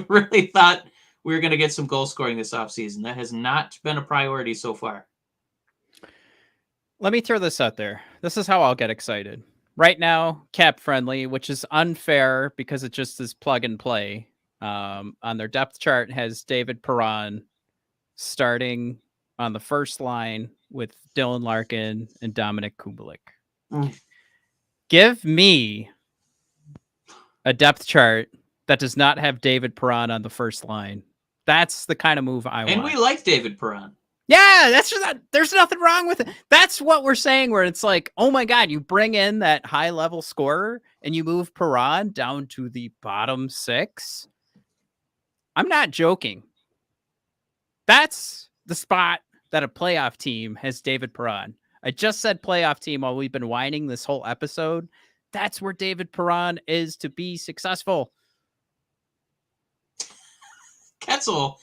really thought we were going to get some goal scoring this offseason. That has not been a priority so far. Let me throw this out there. This is how I'll get excited. Right now, cap friendly, which is unfair because it just is plug and play. On their depth chart has David Perron starting on the first line with Dylan Larkin and Dominic Kubelik. Give me a depth chart that does not have David Perron on the first line. That's the kind of move I want. And we like David Perron. Yeah, that's just there's nothing wrong with it. That's what we're saying, where it's like, oh my God, you bring in that high level scorer and you move Perron down to the bottom 6. I'm not joking. That's the spot that a playoff team has David Perron. I just said playoff team while we've been whining this whole episode. That's where David Perron is to be successful. Ketzel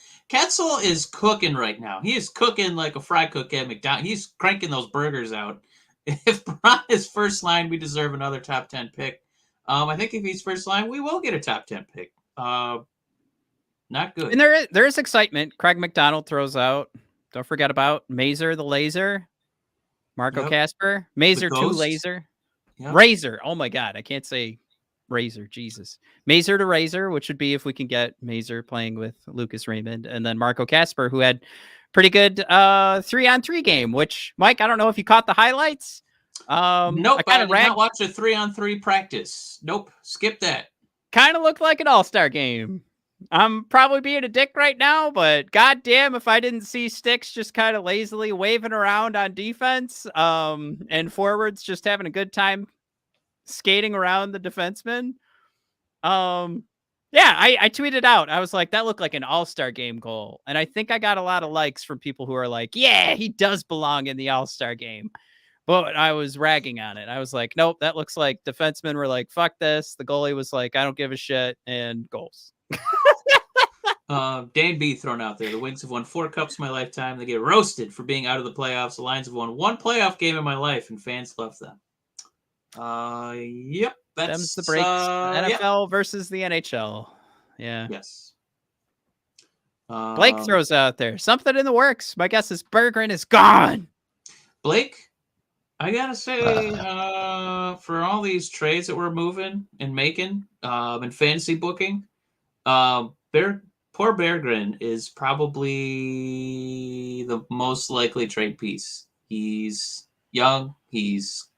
is cooking right now. He is cooking like a fry cook at McDonald's. He's cranking those burgers out. If Perron is first line, we deserve another top 10 pick. I think if he's first line, we will get a top 10 pick. Not good. And there is excitement. Craig McDonald throws out. Don't forget about Mazer the Laser. Marco Casper. Mazer 2 Laser. Yep. Razor. Oh my God. I can't say Razor. Jesus. Mazer to Razor, which would be if we can get Mazer playing with Lucas Raymond. And then Marco Casper, who had pretty good 3-on-3 game, which, Mike, I don't know if you caught the highlights. Nope. I did not watch a 3-on-3 practice. Nope. Skip that. Kind of looked like an all-star game. I'm probably being a dick right now, but goddamn if I didn't see Sticks just kind of lazily waving around on defense, and forwards just having a good time skating around the defenseman. I tweeted out. I was like, that looked like an all-star game goal. And I think I got a lot of likes from people who are like, yeah, he does belong in the all-star game. But I was ragging on it. I was like, nope, that looks like defensemen were like, fuck this. The goalie was like, I don't give a shit, and goals. Dan B thrown out there. The Wings have won 4 cups in my lifetime. They get roasted for being out of the playoffs. The Lions have won 1 playoff game in my life, and fans love them. Yep. That's the breaks. NFL versus the NHL. Yeah. Yes. Blake throws out there something in the works. My guess is Berggren is gone. Blake, I gotta say, for all these trades that we're moving and making, and fantasy booking, poor Berggren is probably the most likely trade piece. He's young. He's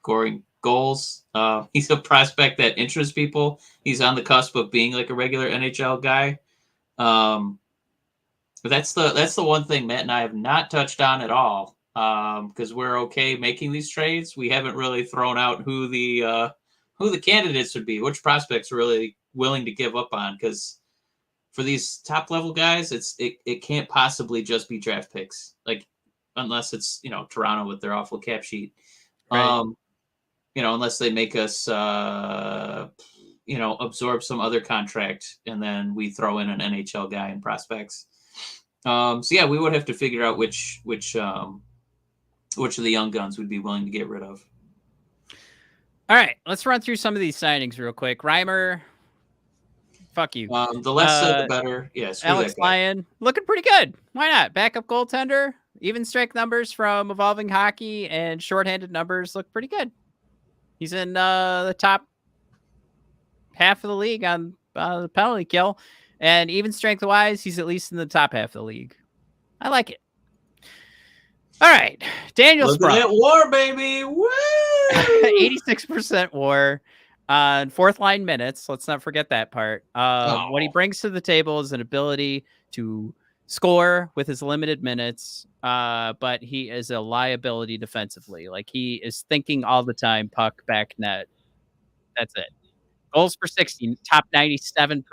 scoring goals. He's a prospect that interests people. He's on the cusp of being like a regular NHL guy. But that's the one thing Matt and I have not touched on at all because we're okay making these trades. We haven't really thrown out who the candidates would be, which prospects are really willing to give up on. Because for these top level guys, it can't possibly just be draft picks, like unless it's Toronto with their awful cap sheet, Right. unless they make us absorb some other contract and then we throw in an NHL guy in prospects. So yeah, we would have to figure out which of the young guns we'd be willing to get rid of. All right, let's run through some of these signings real quick. Reimer, fuck you. The less said, the better. Yeah, screw Alex that guy. Lyon, looking pretty good. Why not? Backup goaltender, even strength numbers from Evolving Hockey, and shorthanded numbers look pretty good. He's in the top half of the league on the penalty kill, and even strength-wise, he's at least in the top half of the league. I like it. All right, Daniel Look Sprong. at that WAR, baby. Woo! 86% WAR on fourth line minutes. Let's not forget that part. What he brings to the table is an ability to score with his limited minutes, but he is a liability defensively. Like, he is thinking all the time, puck, back, net. That's it. Goals per 60, top 97%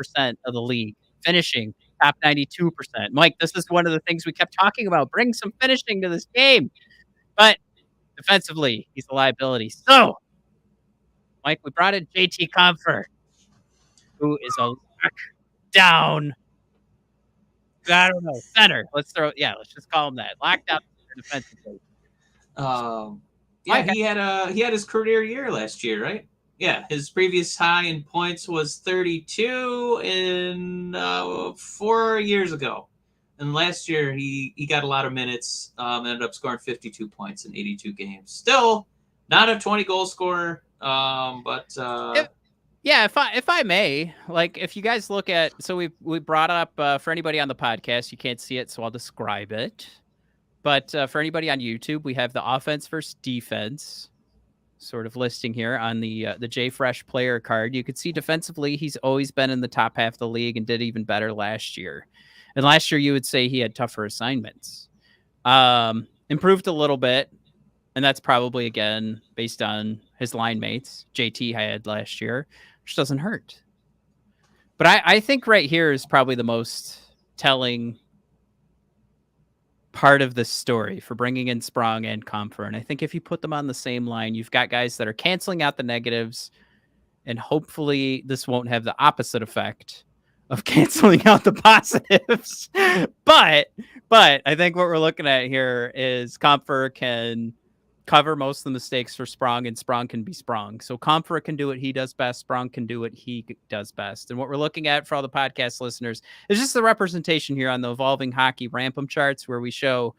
of the league. Finishing, top 92%. Mike, this is one of the things we kept talking about. Bring some finishing to this game. But defensively, he's a liability. So, Mike, we brought in JT Compher, who is a lockdown, I don't know, center. Let's just call him that. Lockdown defensively. Yeah, he had his career year last year, right? Yeah, his previous high in points was 32 in 4 years ago. And last year he got a lot of minutes, ended up scoring 52 points in 82 games. Still not a 20-goal scorer, but if I may, like, if you guys look at, so we brought up, for anybody on the podcast, you can't see it, so I'll describe it. But for anybody on YouTube, we have the offense versus defense sort of listing here on the JFresh player card. You can see defensively, he's always been in the top half of the league and did even better last year. And last year, you would say he had tougher assignments. Improved a little bit, and that's probably, again, based on his line mates JT had last year, which doesn't hurt. But I think right here is probably the most telling part of the story for bringing in Sprong and Compher. And I think if you put them on the same line, you've got guys that are canceling out the negatives, and hopefully this won't have the opposite effect of canceling out the positives. But I think what we're looking at here is Compher can cover most of the mistakes for Sprong, and Sprong can be Sprong. So Compher can do what he does best. Sprong can do what he does best. And what we're looking at for all the podcast listeners is just the representation here on the Evolving Hockey Rampum charts, where we show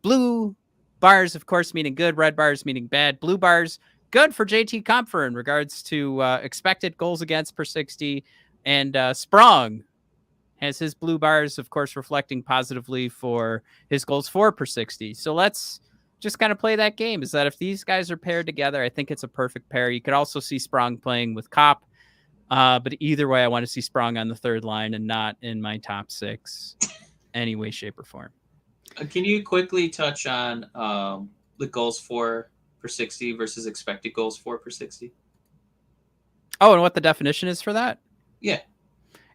blue bars, of course, meaning good, red bars meaning bad, blue bars good for JT Compher in regards to expected goals against per 60, and Sprong has his blue bars, of course, reflecting positively for his goals for per 60. So let's just kind of play that game. Is that if these guys are paired together, I think it's a perfect pair. You could also see Sprong playing with Kopp, but either way, I want to see Sprong on the third line and not in my top six any way, shape, or form. Can you quickly touch on the goals for per 60 versus expected goals for per 60? Oh, and what the definition is for that?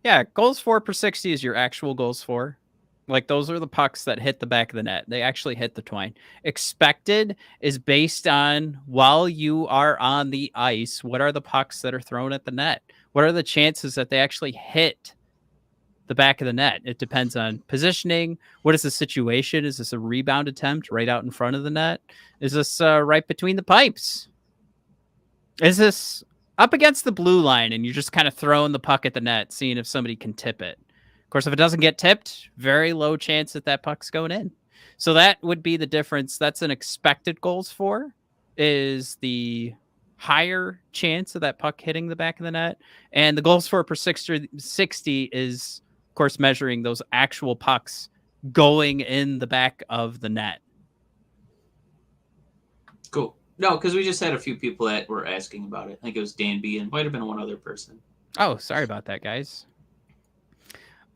Yeah, goals for per 60 is your actual goals for. Like, those are the pucks that hit the back of the net. They actually hit the twine. Expected is based on, while you are on the ice, what are the pucks that are thrown at the net? What are the chances that they actually hit the back of the net? It depends on positioning. What is the situation? Is this a rebound attempt right out in front of the net? Is this right between the pipes? Is this up against the blue line and you're just kind of throwing the puck at the net, seeing if somebody can tip it? Of course, if it doesn't get tipped, very low chance that puck's going in. So that would be the difference. That's an expected goals for, is the higher chance of that puck hitting the back of the net. And the goals for per 60 is, of course, measuring those actual pucks going in the back of the net. Cool. No, because we just had a few people that were asking about it. I think it was Dan B and might have been one other person. Oh, sorry about that, guys.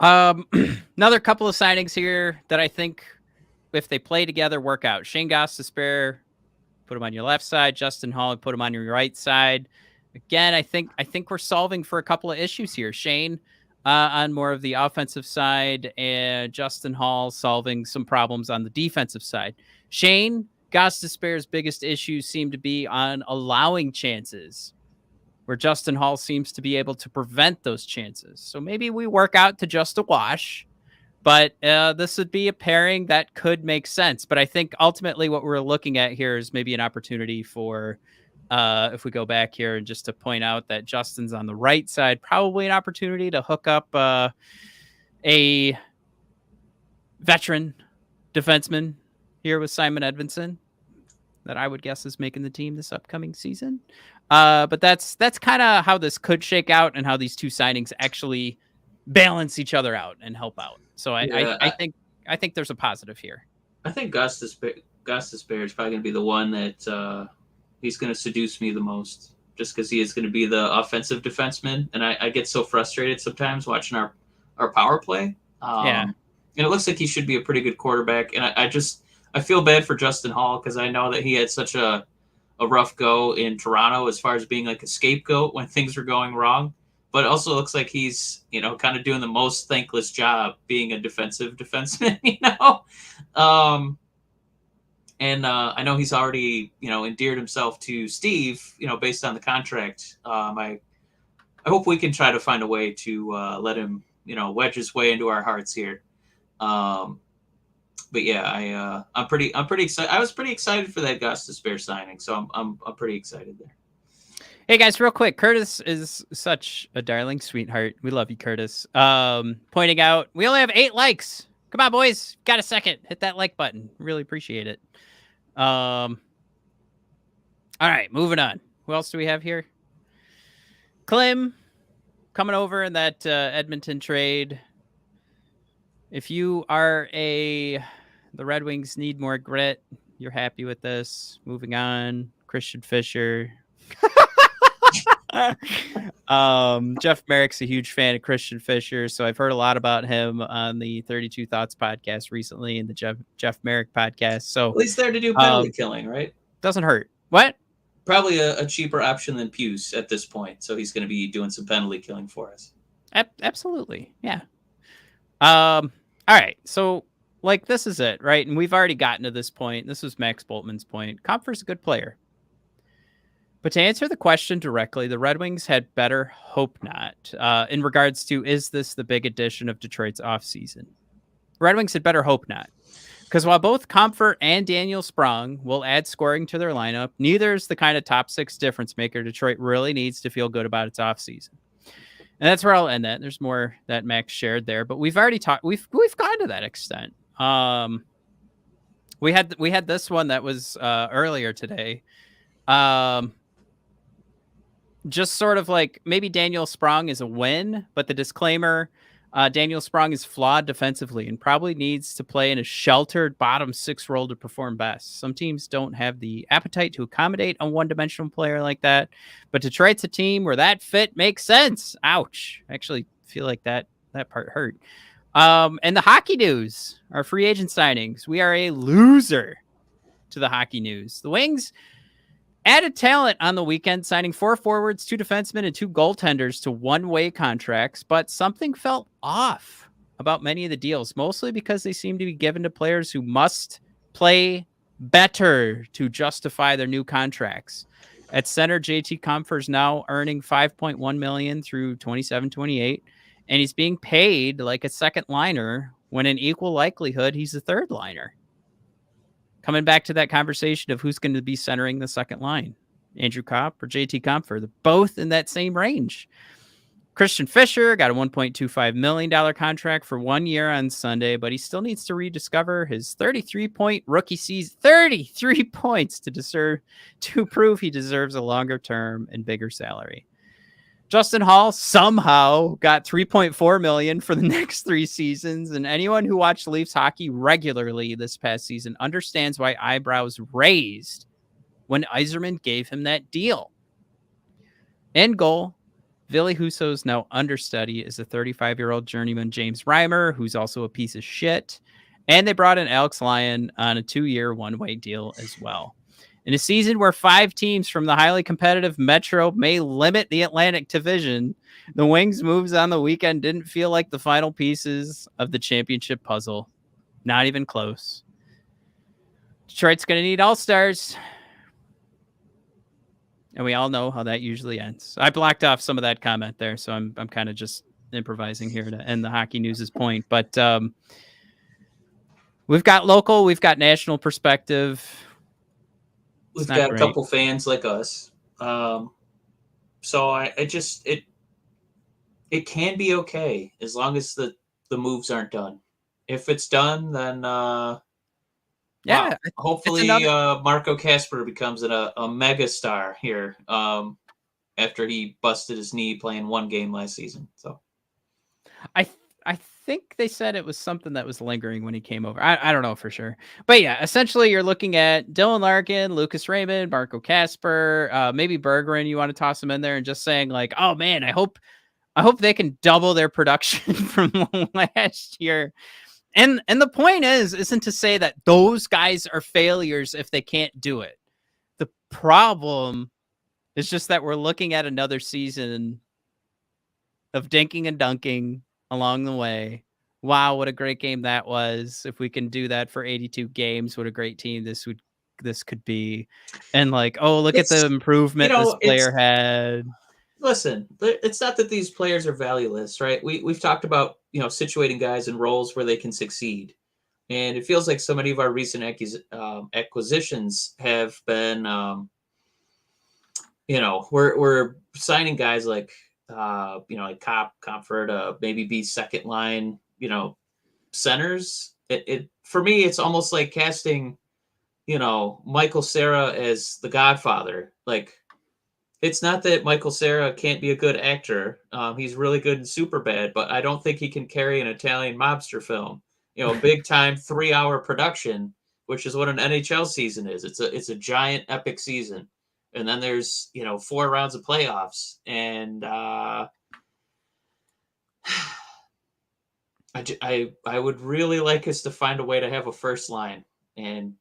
Another couple of signings here that I think if they play together, work out. Shayne Gostibehere, put him on your left side. Justin Holl, put him on your right side. Again, I think we're solving for a couple of issues here. Shayne on more of the offensive side, and Justin Holl solving some problems on the defensive side. Shayne Gostibehere's biggest issues seem to be on allowing chances, where Justin Holl seems to be able to prevent those chances. So maybe we work out to just a wash, but this would be a pairing that could make sense. But I think ultimately what we're looking at here is maybe an opportunity for, if we go back here and just to point out that Justin's on the right side, probably an opportunity to hook up a veteran defenseman here with Simon Edvinsson that I would guess is making the team this upcoming season. But that's kind of how this could shake out and how these two signings actually balance each other out and help out. So I think there's a positive here. I think Gostibehere is probably going to be the one that he's going to seduce me the most, just because he is going to be the offensive defenseman, and I get so frustrated sometimes watching our power play. And it looks like he should be a pretty good quarterback, and I feel bad for Justin Holl because I know that he had such a rough go in Toronto as far as being like a scapegoat when things were going wrong. But it also looks like he's, kind of doing the most thankless job being a defensive defenseman, And I know he's already, endeared himself to Steve, based on the contract. I hope we can try to find a way to let him, wedge his way into our hearts here. But yeah, I'm pretty excited. I was pretty excited for that Gostibehere signing, so I'm pretty excited there. Hey guys, real quick, Curtis is such a darling sweetheart. We love you, Curtis. Pointing out we only have 8 likes. Come on, boys, got a second? Hit that like button. Really appreciate it. All right, moving on. Who else do we have here? Klim coming over in that Edmonton trade. If you are the Red Wings need more grit, you're happy with this. Moving on. Christian Fisher. Jeff Merrick's a huge fan of Christian Fisher, so I've heard a lot about him on the 32 Thoughts podcast recently and the Jeff Merrick podcast. So at least there to do penalty killing, right? Doesn't hurt. What? Probably a cheaper option than Puce at this point, so he's going to be doing some penalty killing for us. Absolutely, yeah. All right, so this is it, right? And we've already gotten to this point. This was Max Boltman's point. Compher's a good player. But to answer the question directly, the Red Wings had better hope not in regards to, is this the big addition of Detroit's offseason? Red Wings had better hope not. Because while both Compher and Daniel Sprong will add scoring to their lineup, neither is the kind of top 6 difference maker Detroit really needs to feel good about its offseason. And that's where I'll end that. There's more that Max shared there, but we've already talked. We've gone to that extent. We had this one that was earlier today. Just sort of like maybe Daniel Sprong is a win, but the disclaimer, Daniel Sprong is flawed defensively and probably needs to play in a sheltered bottom 6 role to perform best. Some teams don't have the appetite to accommodate a one-dimensional player like that, but Detroit's a team where that fit makes sense. Ouch. I actually feel like that part hurt. And the hockey news, our free agent signings. We are a loser to the hockey news. The Wings added talent on the weekend, signing 4 forwards, 2 defensemen, and 2 goaltenders to one-way contracts, but something felt off about many of the deals, mostly because they seem to be given to players who must play better to justify their new contracts. At center, JT Compher is now earning $5.1 million through 27-28, and he's being paid like a second liner when in equal likelihood he's a third liner. Coming back to that conversation of who's going to be centering the second line, Andrew Kopp or JT Compher, they're both in that same range. Christian Fisher got a $1.25 million contract for 1 year on Sunday, but he still needs to rediscover his 33-point rookie season, 33 points to prove he deserves a longer term and bigger salary. Justin Holl somehow got $3.4 million for the next 3 seasons, and anyone who watched Leafs hockey regularly this past season understands why eyebrows raised when Yzerman gave him that deal. In goal, Ville Husso's now understudy is a 35-year-old journeyman James Reimer, who's also a piece of shit. And they brought in Alex Lyon on a 2-year one-way deal as well. In a season where 5 teams from the highly competitive Metro may limit the Atlantic Division, the Wings' moves on the weekend didn't feel like the final pieces of the championship puzzle. Not even close. Detroit's going to need all-stars. And we all know how that usually ends. I blocked off some of that comment there, so I'm kind of just improvising here to end the hockey news' point. But we've got local, we've got national perspective. We've got a couple fans like us. So it can be okay as long as the moves aren't done. If it's done, then hopefully Marco Kasper becomes a mega star here after he busted his knee playing one game last season. So I think they said it was something that was lingering when he came over. I don't know for sure. But yeah, essentially you're looking at Dylan Larkin, Lucas Raymond, Marco Kasper, maybe Bergeron. You want to toss him in there and just saying like, oh man, I hope they can double their production from last year. And the point isn't to say that those guys are failures if they can't do it. The problem is just that we're looking at another season of dinking and dunking along the way. Wow, what a great game that was. If we can do that for 82 games, what a great team this could be. And like, oh, look at the improvement this player had. Listen, it's not that these players are valueless, right? We've talked about, situating guys in roles where they can succeed. And it feels like so many of our recent acquisitions have been, we're signing guys like, like Compher to maybe be second line, centers. It for me, it's almost like casting, Michael Cera as the Godfather. Like, it's not that Michael Cera can't be a good actor. He's really good in Superbad, but I don't think he can carry an Italian mobster film. A big time 3-hour production, which is what an NHL season is. It's a giant epic season. And then there's, 4 rounds of playoffs. And I would really like us to find a way to have a first line. And,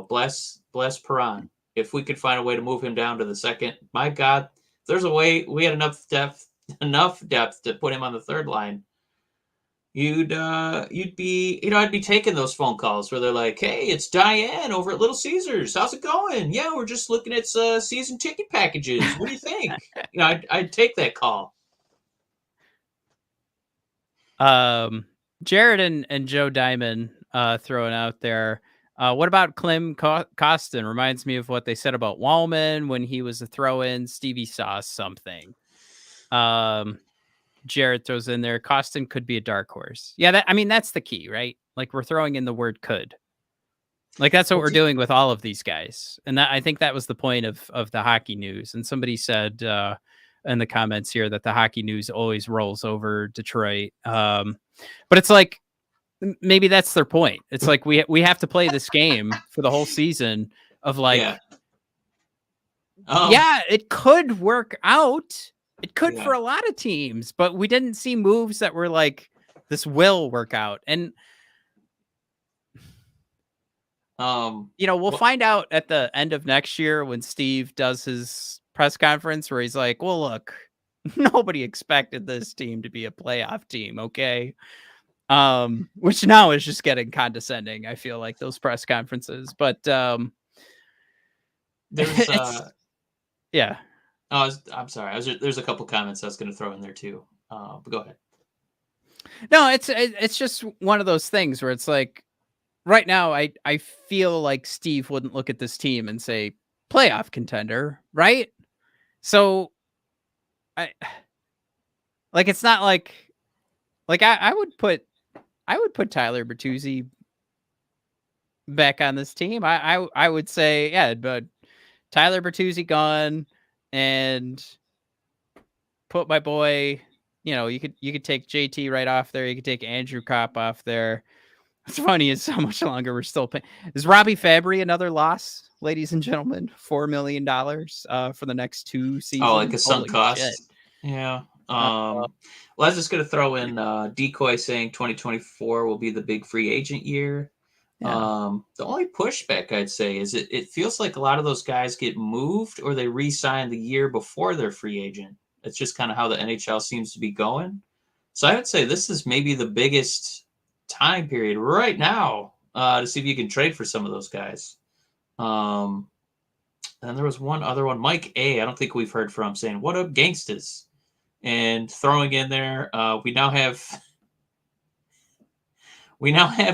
bless Perron. If we could find a way to move him down to the second, my God, there's a way. We had enough depth to put him on the third line. You'd be, I'd be taking those phone calls where they're like, "Hey, it's Diane over at Little Caesars. How's it going? Yeah, we're just looking at season ticket packages. What do you think?" I'd take that call. Jared and Joe Diamond throwing out there. What about Klim Kostin? Reminds me of what they said about Wallman when he was a throw-in. Stevie saw something. Jared throws in there, Kostin could be a dark horse. Yeah, that's the key, right? Like, we're throwing in the word could. Like, that's what we're doing with all of these guys. And I think that was the point of the hockey news. And somebody said in the comments here that the hockey news always rolls over Detroit. But it's like, maybe that's their point. It's like we have to play this game for the whole season of like, yeah, it could work out. It could for a lot of teams, but we didn't see moves that were like, this will work out. And, we'll find out at the end of next year when Steve does his press conference where he's like, well, look, nobody expected this team to be a playoff team. Okay. Which now is just getting condescending. I feel like those press conferences, but, there's, yeah. Oh, I'm sorry. There's a couple comments I was going to throw in there too. But go ahead. No, it's just one of those things where it's like, right now, I feel like Steve wouldn't look at this team and say playoff contender, right? So, it's not like I would put Tyler Bertuzzi back on this team. I would say, yeah, but Tyler Bertuzzi gone. And put my boy, you could take JT right off there. You could take Andrew Kopp off there. What's funny is how much longer we're still paying. Is Robbie Fabry another loss, ladies and gentlemen? $4 million for the next 2 seasons. Oh, like a sunk cost. Shit. Yeah. Well, I was just going to throw in Decoy saying 2024 will be the big free agent year. Yeah. The only pushback I'd say is it feels like a lot of those guys get moved or they re-sign the year before their free agent. It's just kind of how the NHL seems to be going. So I would say this is maybe the biggest time period right now to see if you can trade for some of those guys. And there was one other one, Mike A. I don't think we've heard from, saying, "What up, gangstas?" And throwing in there, we now have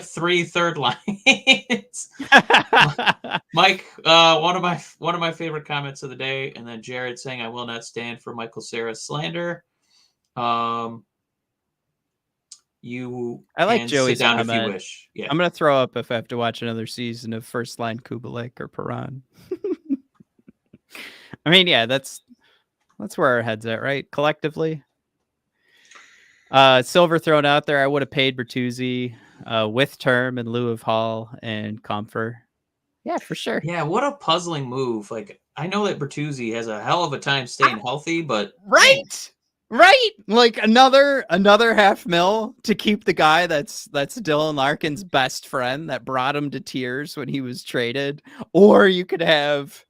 3 third lines. Mike, one of my favorite comments of the day, and then Jared saying, "I will not stand for Michael Cera's slander." You I like can Joey's sit down if comment. you wish. Yeah, I'm gonna throw up if I have to watch another season of first line Kubalik or Perron. I mean, yeah, that's where our head's at, right? Collectively. Silver thrown out there. I would have paid Bertuzzi with term in lieu of Holl and Compher. Yeah, for sure. Yeah, what a puzzling move. Like, I know that Bertuzzi has a hell of a time staying healthy, but right. Like another $500,000 to keep the guy that's Dylan Larkin's best friend that brought him to tears when he was traded, or you could have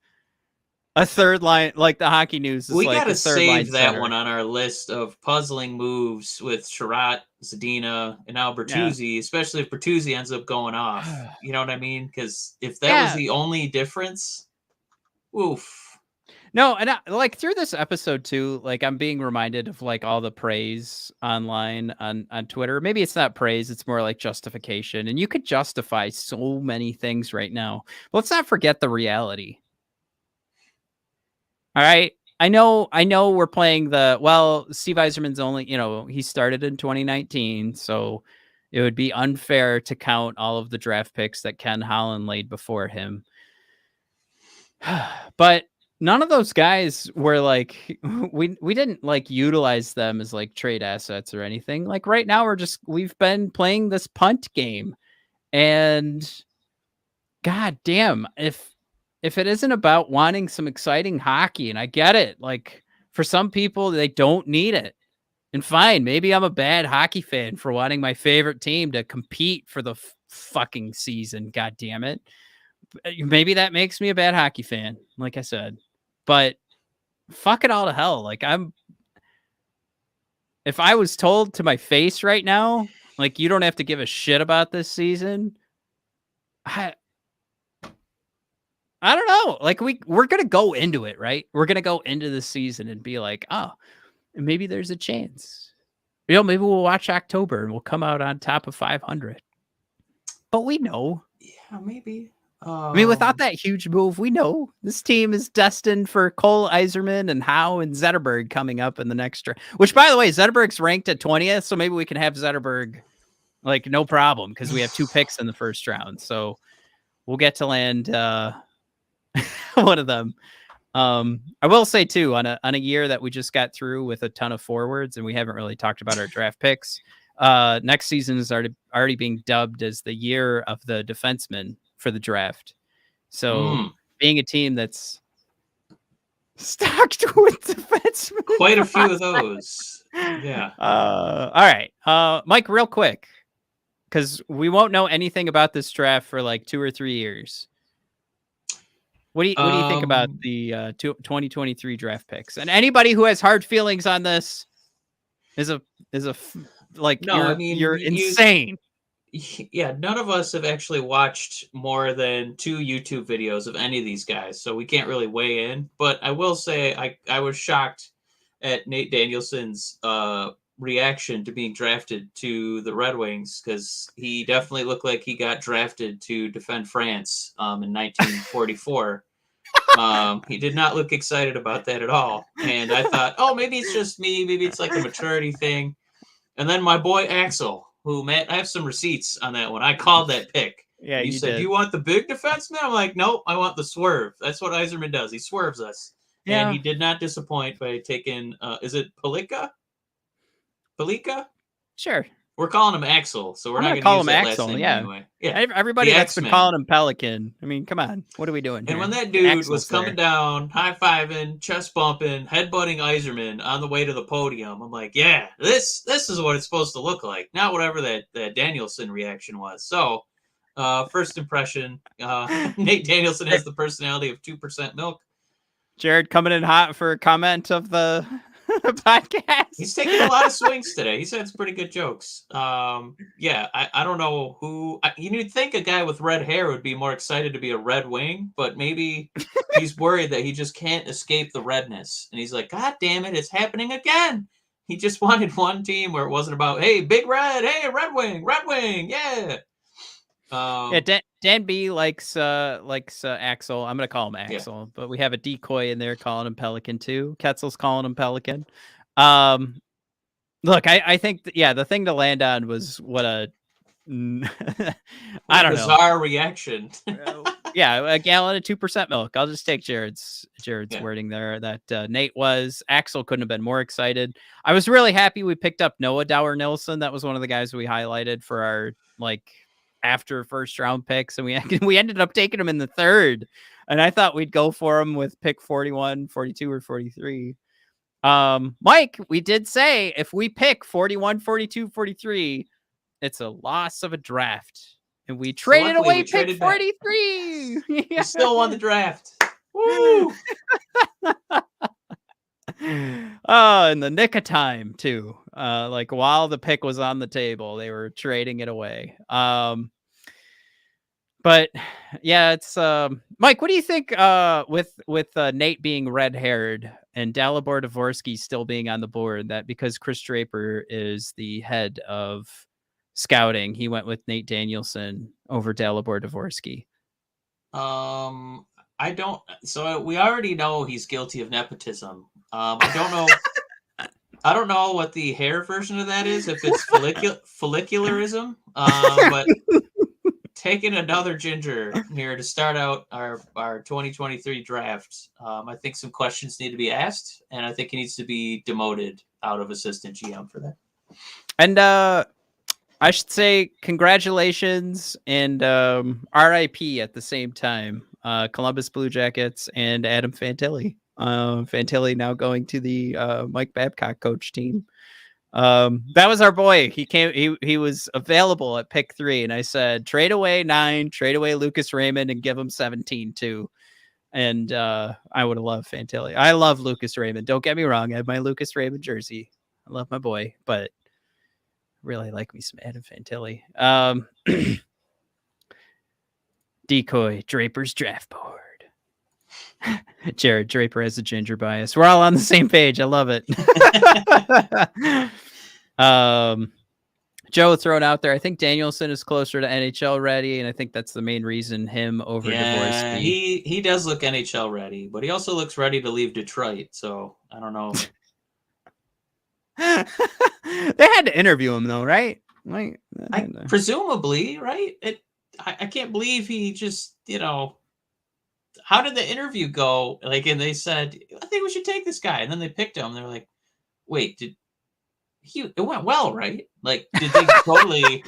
a third line, like the Hockey News is we like gotta a third line save that center. one on our list of puzzling moves with Sherratt, Zadina, and now Bertuzzi, especially if Bertuzzi ends up going off. You know what I mean? Because if that was the only difference, oof. No, and like through this episode too, like I'm being reminded of like all the praise online on Twitter. Maybe it's not praise, it's more like justification. And you could justify so many things right now. But let's not forget the reality. All right. I know we're playing Steve Yzerman's only, he started in 2019, so it would be unfair to count all of the draft picks that Ken Holland laid before him. But none of those guys were like, we didn't like utilize them as like trade assets or anything. Like right now we've been playing this punt game, and god damn, if it isn't about wanting some exciting hockey, and I get it, like for some people they don't need it, and fine, maybe I'm a bad hockey fan for wanting my favorite team to compete for the fucking season. God damn it. Maybe that makes me a bad hockey fan, like I said, but fuck it all to hell. Like if I was told to my face right now, like, you don't have to give a shit about this season, I don't know. Like we're going to go into it, right? We're going to go into the season and be like, oh, maybe there's a chance. Maybe we'll watch October and we'll come out on top of 500. But we know. Yeah, maybe. I mean, without that huge move, we know this team is destined for Cole Yzerman and Howe and Zetterberg coming up in the next draft. Which, by the way, Zetterberg's ranked at 20th, so maybe we can have Zetterberg, like, no problem, because we have 2 picks in the first round. So we'll get to land one of them. I will say too, on a year that we just got through with a ton of forwards, and we haven't really talked about our draft picks. Next season is already being dubbed as the year of the defenseman for the draft. So being a team that's stocked with defensemen, quite a few of those. Yeah. All right, Mike, real quick, because we won't know anything about this draft for like 2 or 3 years. What do you think about the 2023 draft picks? And anybody who has hard feelings on this is like, no, I mean, you're insane. Yeah, none of us have actually watched more than 2 YouTube videos of any of these guys, so we can't really weigh in. But I will say I was shocked at Nate Danielson's reaction to being drafted to the Red Wings, because he definitely looked like he got drafted to defend France in 1944. He did not look excited about that at all. And I thought, oh, maybe it's just me. Maybe it's like a maturity thing. And then my boy Axel, who, man, I have some receipts on that one. I called that pick. Yeah, you said, do you want the big defenseman? I'm like, nope, I want the swerve. That's what Yzerman does. He swerves us. Yeah. And he did not disappoint by taking, is it Pellikka? Pellikka? Sure. We're calling him Axel, so we're I'm not gonna going to call use him that Axel, last name yeah. anyway. Yeah. Everybody The that's been X-Men. calling him Pelican. I mean, come on. What are we doing here? And when that dude was Axel's coming there. down, high-fiving, chest bumping, headbutting Yzerman on the way to the podium, I'm like, yeah, this is what it's supposed to look like, not whatever that Danielson reaction was. So, first impression, Nate Danielson has the personality of 2% milk. Jared coming in hot for a comment of the podcast. He's taking a lot of swings today. He said some pretty good jokes. Yeah, I don't know who. You'd think a guy with red hair would be more excited to be a Red Wing, but maybe he's worried that he just can't escape the redness. And he's like, God damn it, it's happening again. He just wanted one team where it wasn't about, hey, Big Red, hey, Red Wing, yeah. Yeah, Dan B likes Axel. I'm gonna call him Axel, but we have a decoy in there calling him Pelican too. Ketzel's calling him Pelican. Look, I think the thing to land on was what a I don't know, bizarre reaction. Yeah, a gallon of 2% milk. I'll just take Jared's wording there. That Nate was. Axel couldn't have been more excited. I was really happy we picked up Noah Dower Nilsson. That was one of the guys we highlighted for our after first round picks, and we ended up taking him in the third. And I thought we'd go for him with pick 41, 42, or 43. Mike, we did say if we pick 41, 42, 43, it's a loss of a draft. And we traded away pick 43. We still won the draft. Woo! Oh, in the nick of time too. While the pick was on the table, they were trading it away. But yeah, it's Mike, what do you think with Nate being red-haired and Dalibor Dvorsky still being on the board, that because Chris Draper is the head of scouting, he went with Nate Danielson over Dalibor Dvorsky? I don't. So we already know he's guilty of nepotism. I don't know. I don't know what the hair version of that is. If it's follicularism, but taking another ginger here to start out our 2023 draft, I think some questions need to be asked, and I think he needs to be demoted out of assistant GM for that. And I should say congratulations and RIP at the same time. Columbus Blue Jackets and Adam Fantilli. Fantilli now going to the Mike Babcock coach team. That was our boy. He was available at pick 3, and I said trade away 9, trade away Lucas Raymond, and give him 17 too. And I would have loved Fantilli. I love Lucas Raymond. Don't get me wrong. I have my Lucas Raymond jersey. I love my boy, but really like me some Adam Fantilli. Decoy Draper's draft board. Jared Draper has a ginger bias. We're all on the same page. I love it. Joe throwing out there, I think Danielson is closer to NHL ready, and I think that's the main reason him over Dvorsky. He does look NHL ready, but he also looks ready to leave Detroit, so I don't know. They had to interview him though, right? Presumably, right? I can't believe he just, how did the interview go? And they said, I think we should take this guy. And then they picked him. They're like, wait, it went well, right? Did they totally,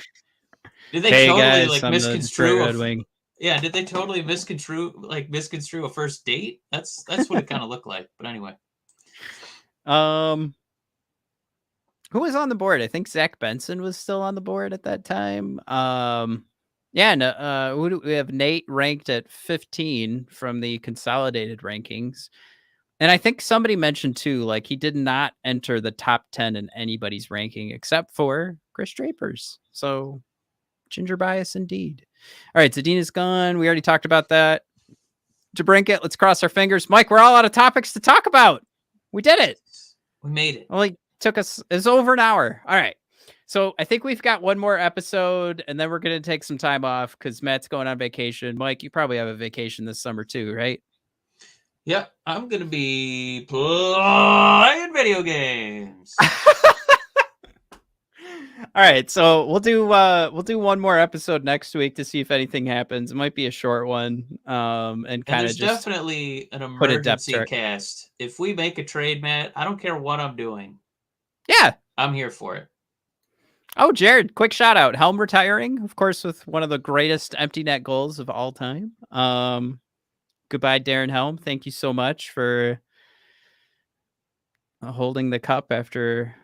misconstrue? Red Wing. Yeah. Did they totally misconstrue a first date? That's what it kind of looked like. But anyway. Who was on the board? I think Zach Benson was still on the board at that time. Who do we have? Nate ranked at 15 from the consolidated rankings. And I think somebody mentioned too, he did not enter the top 10 in anybody's ranking except for Chris Draper's. So ginger bias indeed. All right, Zadina's gone. We already talked about that. DeBrincat, let's cross our fingers. Mike, we're all out of topics to talk about. We did it. We made it. Only took us, it's over an hour. All right. So I think we've got one more episode, and then we're going to take some time off because Matt's going on vacation. Mike, you probably have a vacation this summer too, right? Yep, I'm going to be playing video games. All right, so we'll do one more episode next week to see if anything happens. It might be a short one, and kind of just definitely an emergency cast. If we make a trade, Matt, I don't care what I'm doing. Yeah, I'm here for it. Oh, Jared, quick shout out. Helm retiring, of course, with one of the greatest empty net goals of all time. Goodbye, Darren Helm. Thank you so much for holding the cup after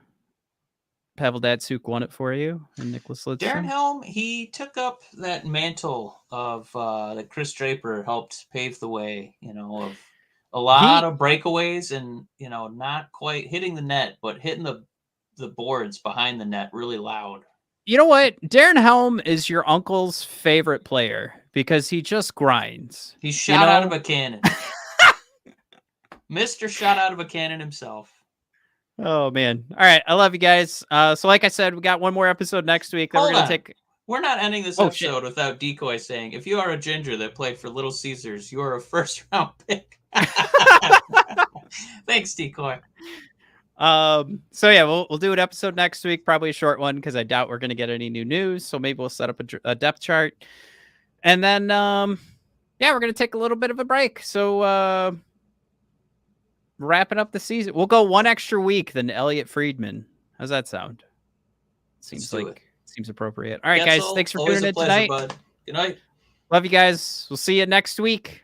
Pavel Datsyuk won it for you and Nicholas Darren Lidstrom. Helm, he took up that mantle of that Chris Draper helped pave the way, of a lot of breakaways and, not quite hitting the net, but hitting the boards behind the net really loud. You know what? Darren Helm is your uncle's favorite player because he just grinds. He's shot out of a cannon. Mr. Shot out of a cannon himself. Oh, man. All right. I love you guys. So like I said, we got one more episode next week. Then we're going to take... We're not ending this episode without Decoy saying, if you are a ginger that played for Little Caesars, you are a first-round pick. Thanks, Decoy. So yeah, we'll do an episode next week, probably a short one because I doubt we're going to get any new news. So maybe we'll set up a depth chart, and then yeah, we're going to take a little bit of a break. So wrapping up the season, we'll go one extra week than Elliot Friedman. How's that sound? Seems appropriate. All right, guys, thanks for tuning in tonight. Bud. Good night. Love you guys. We'll see you next week.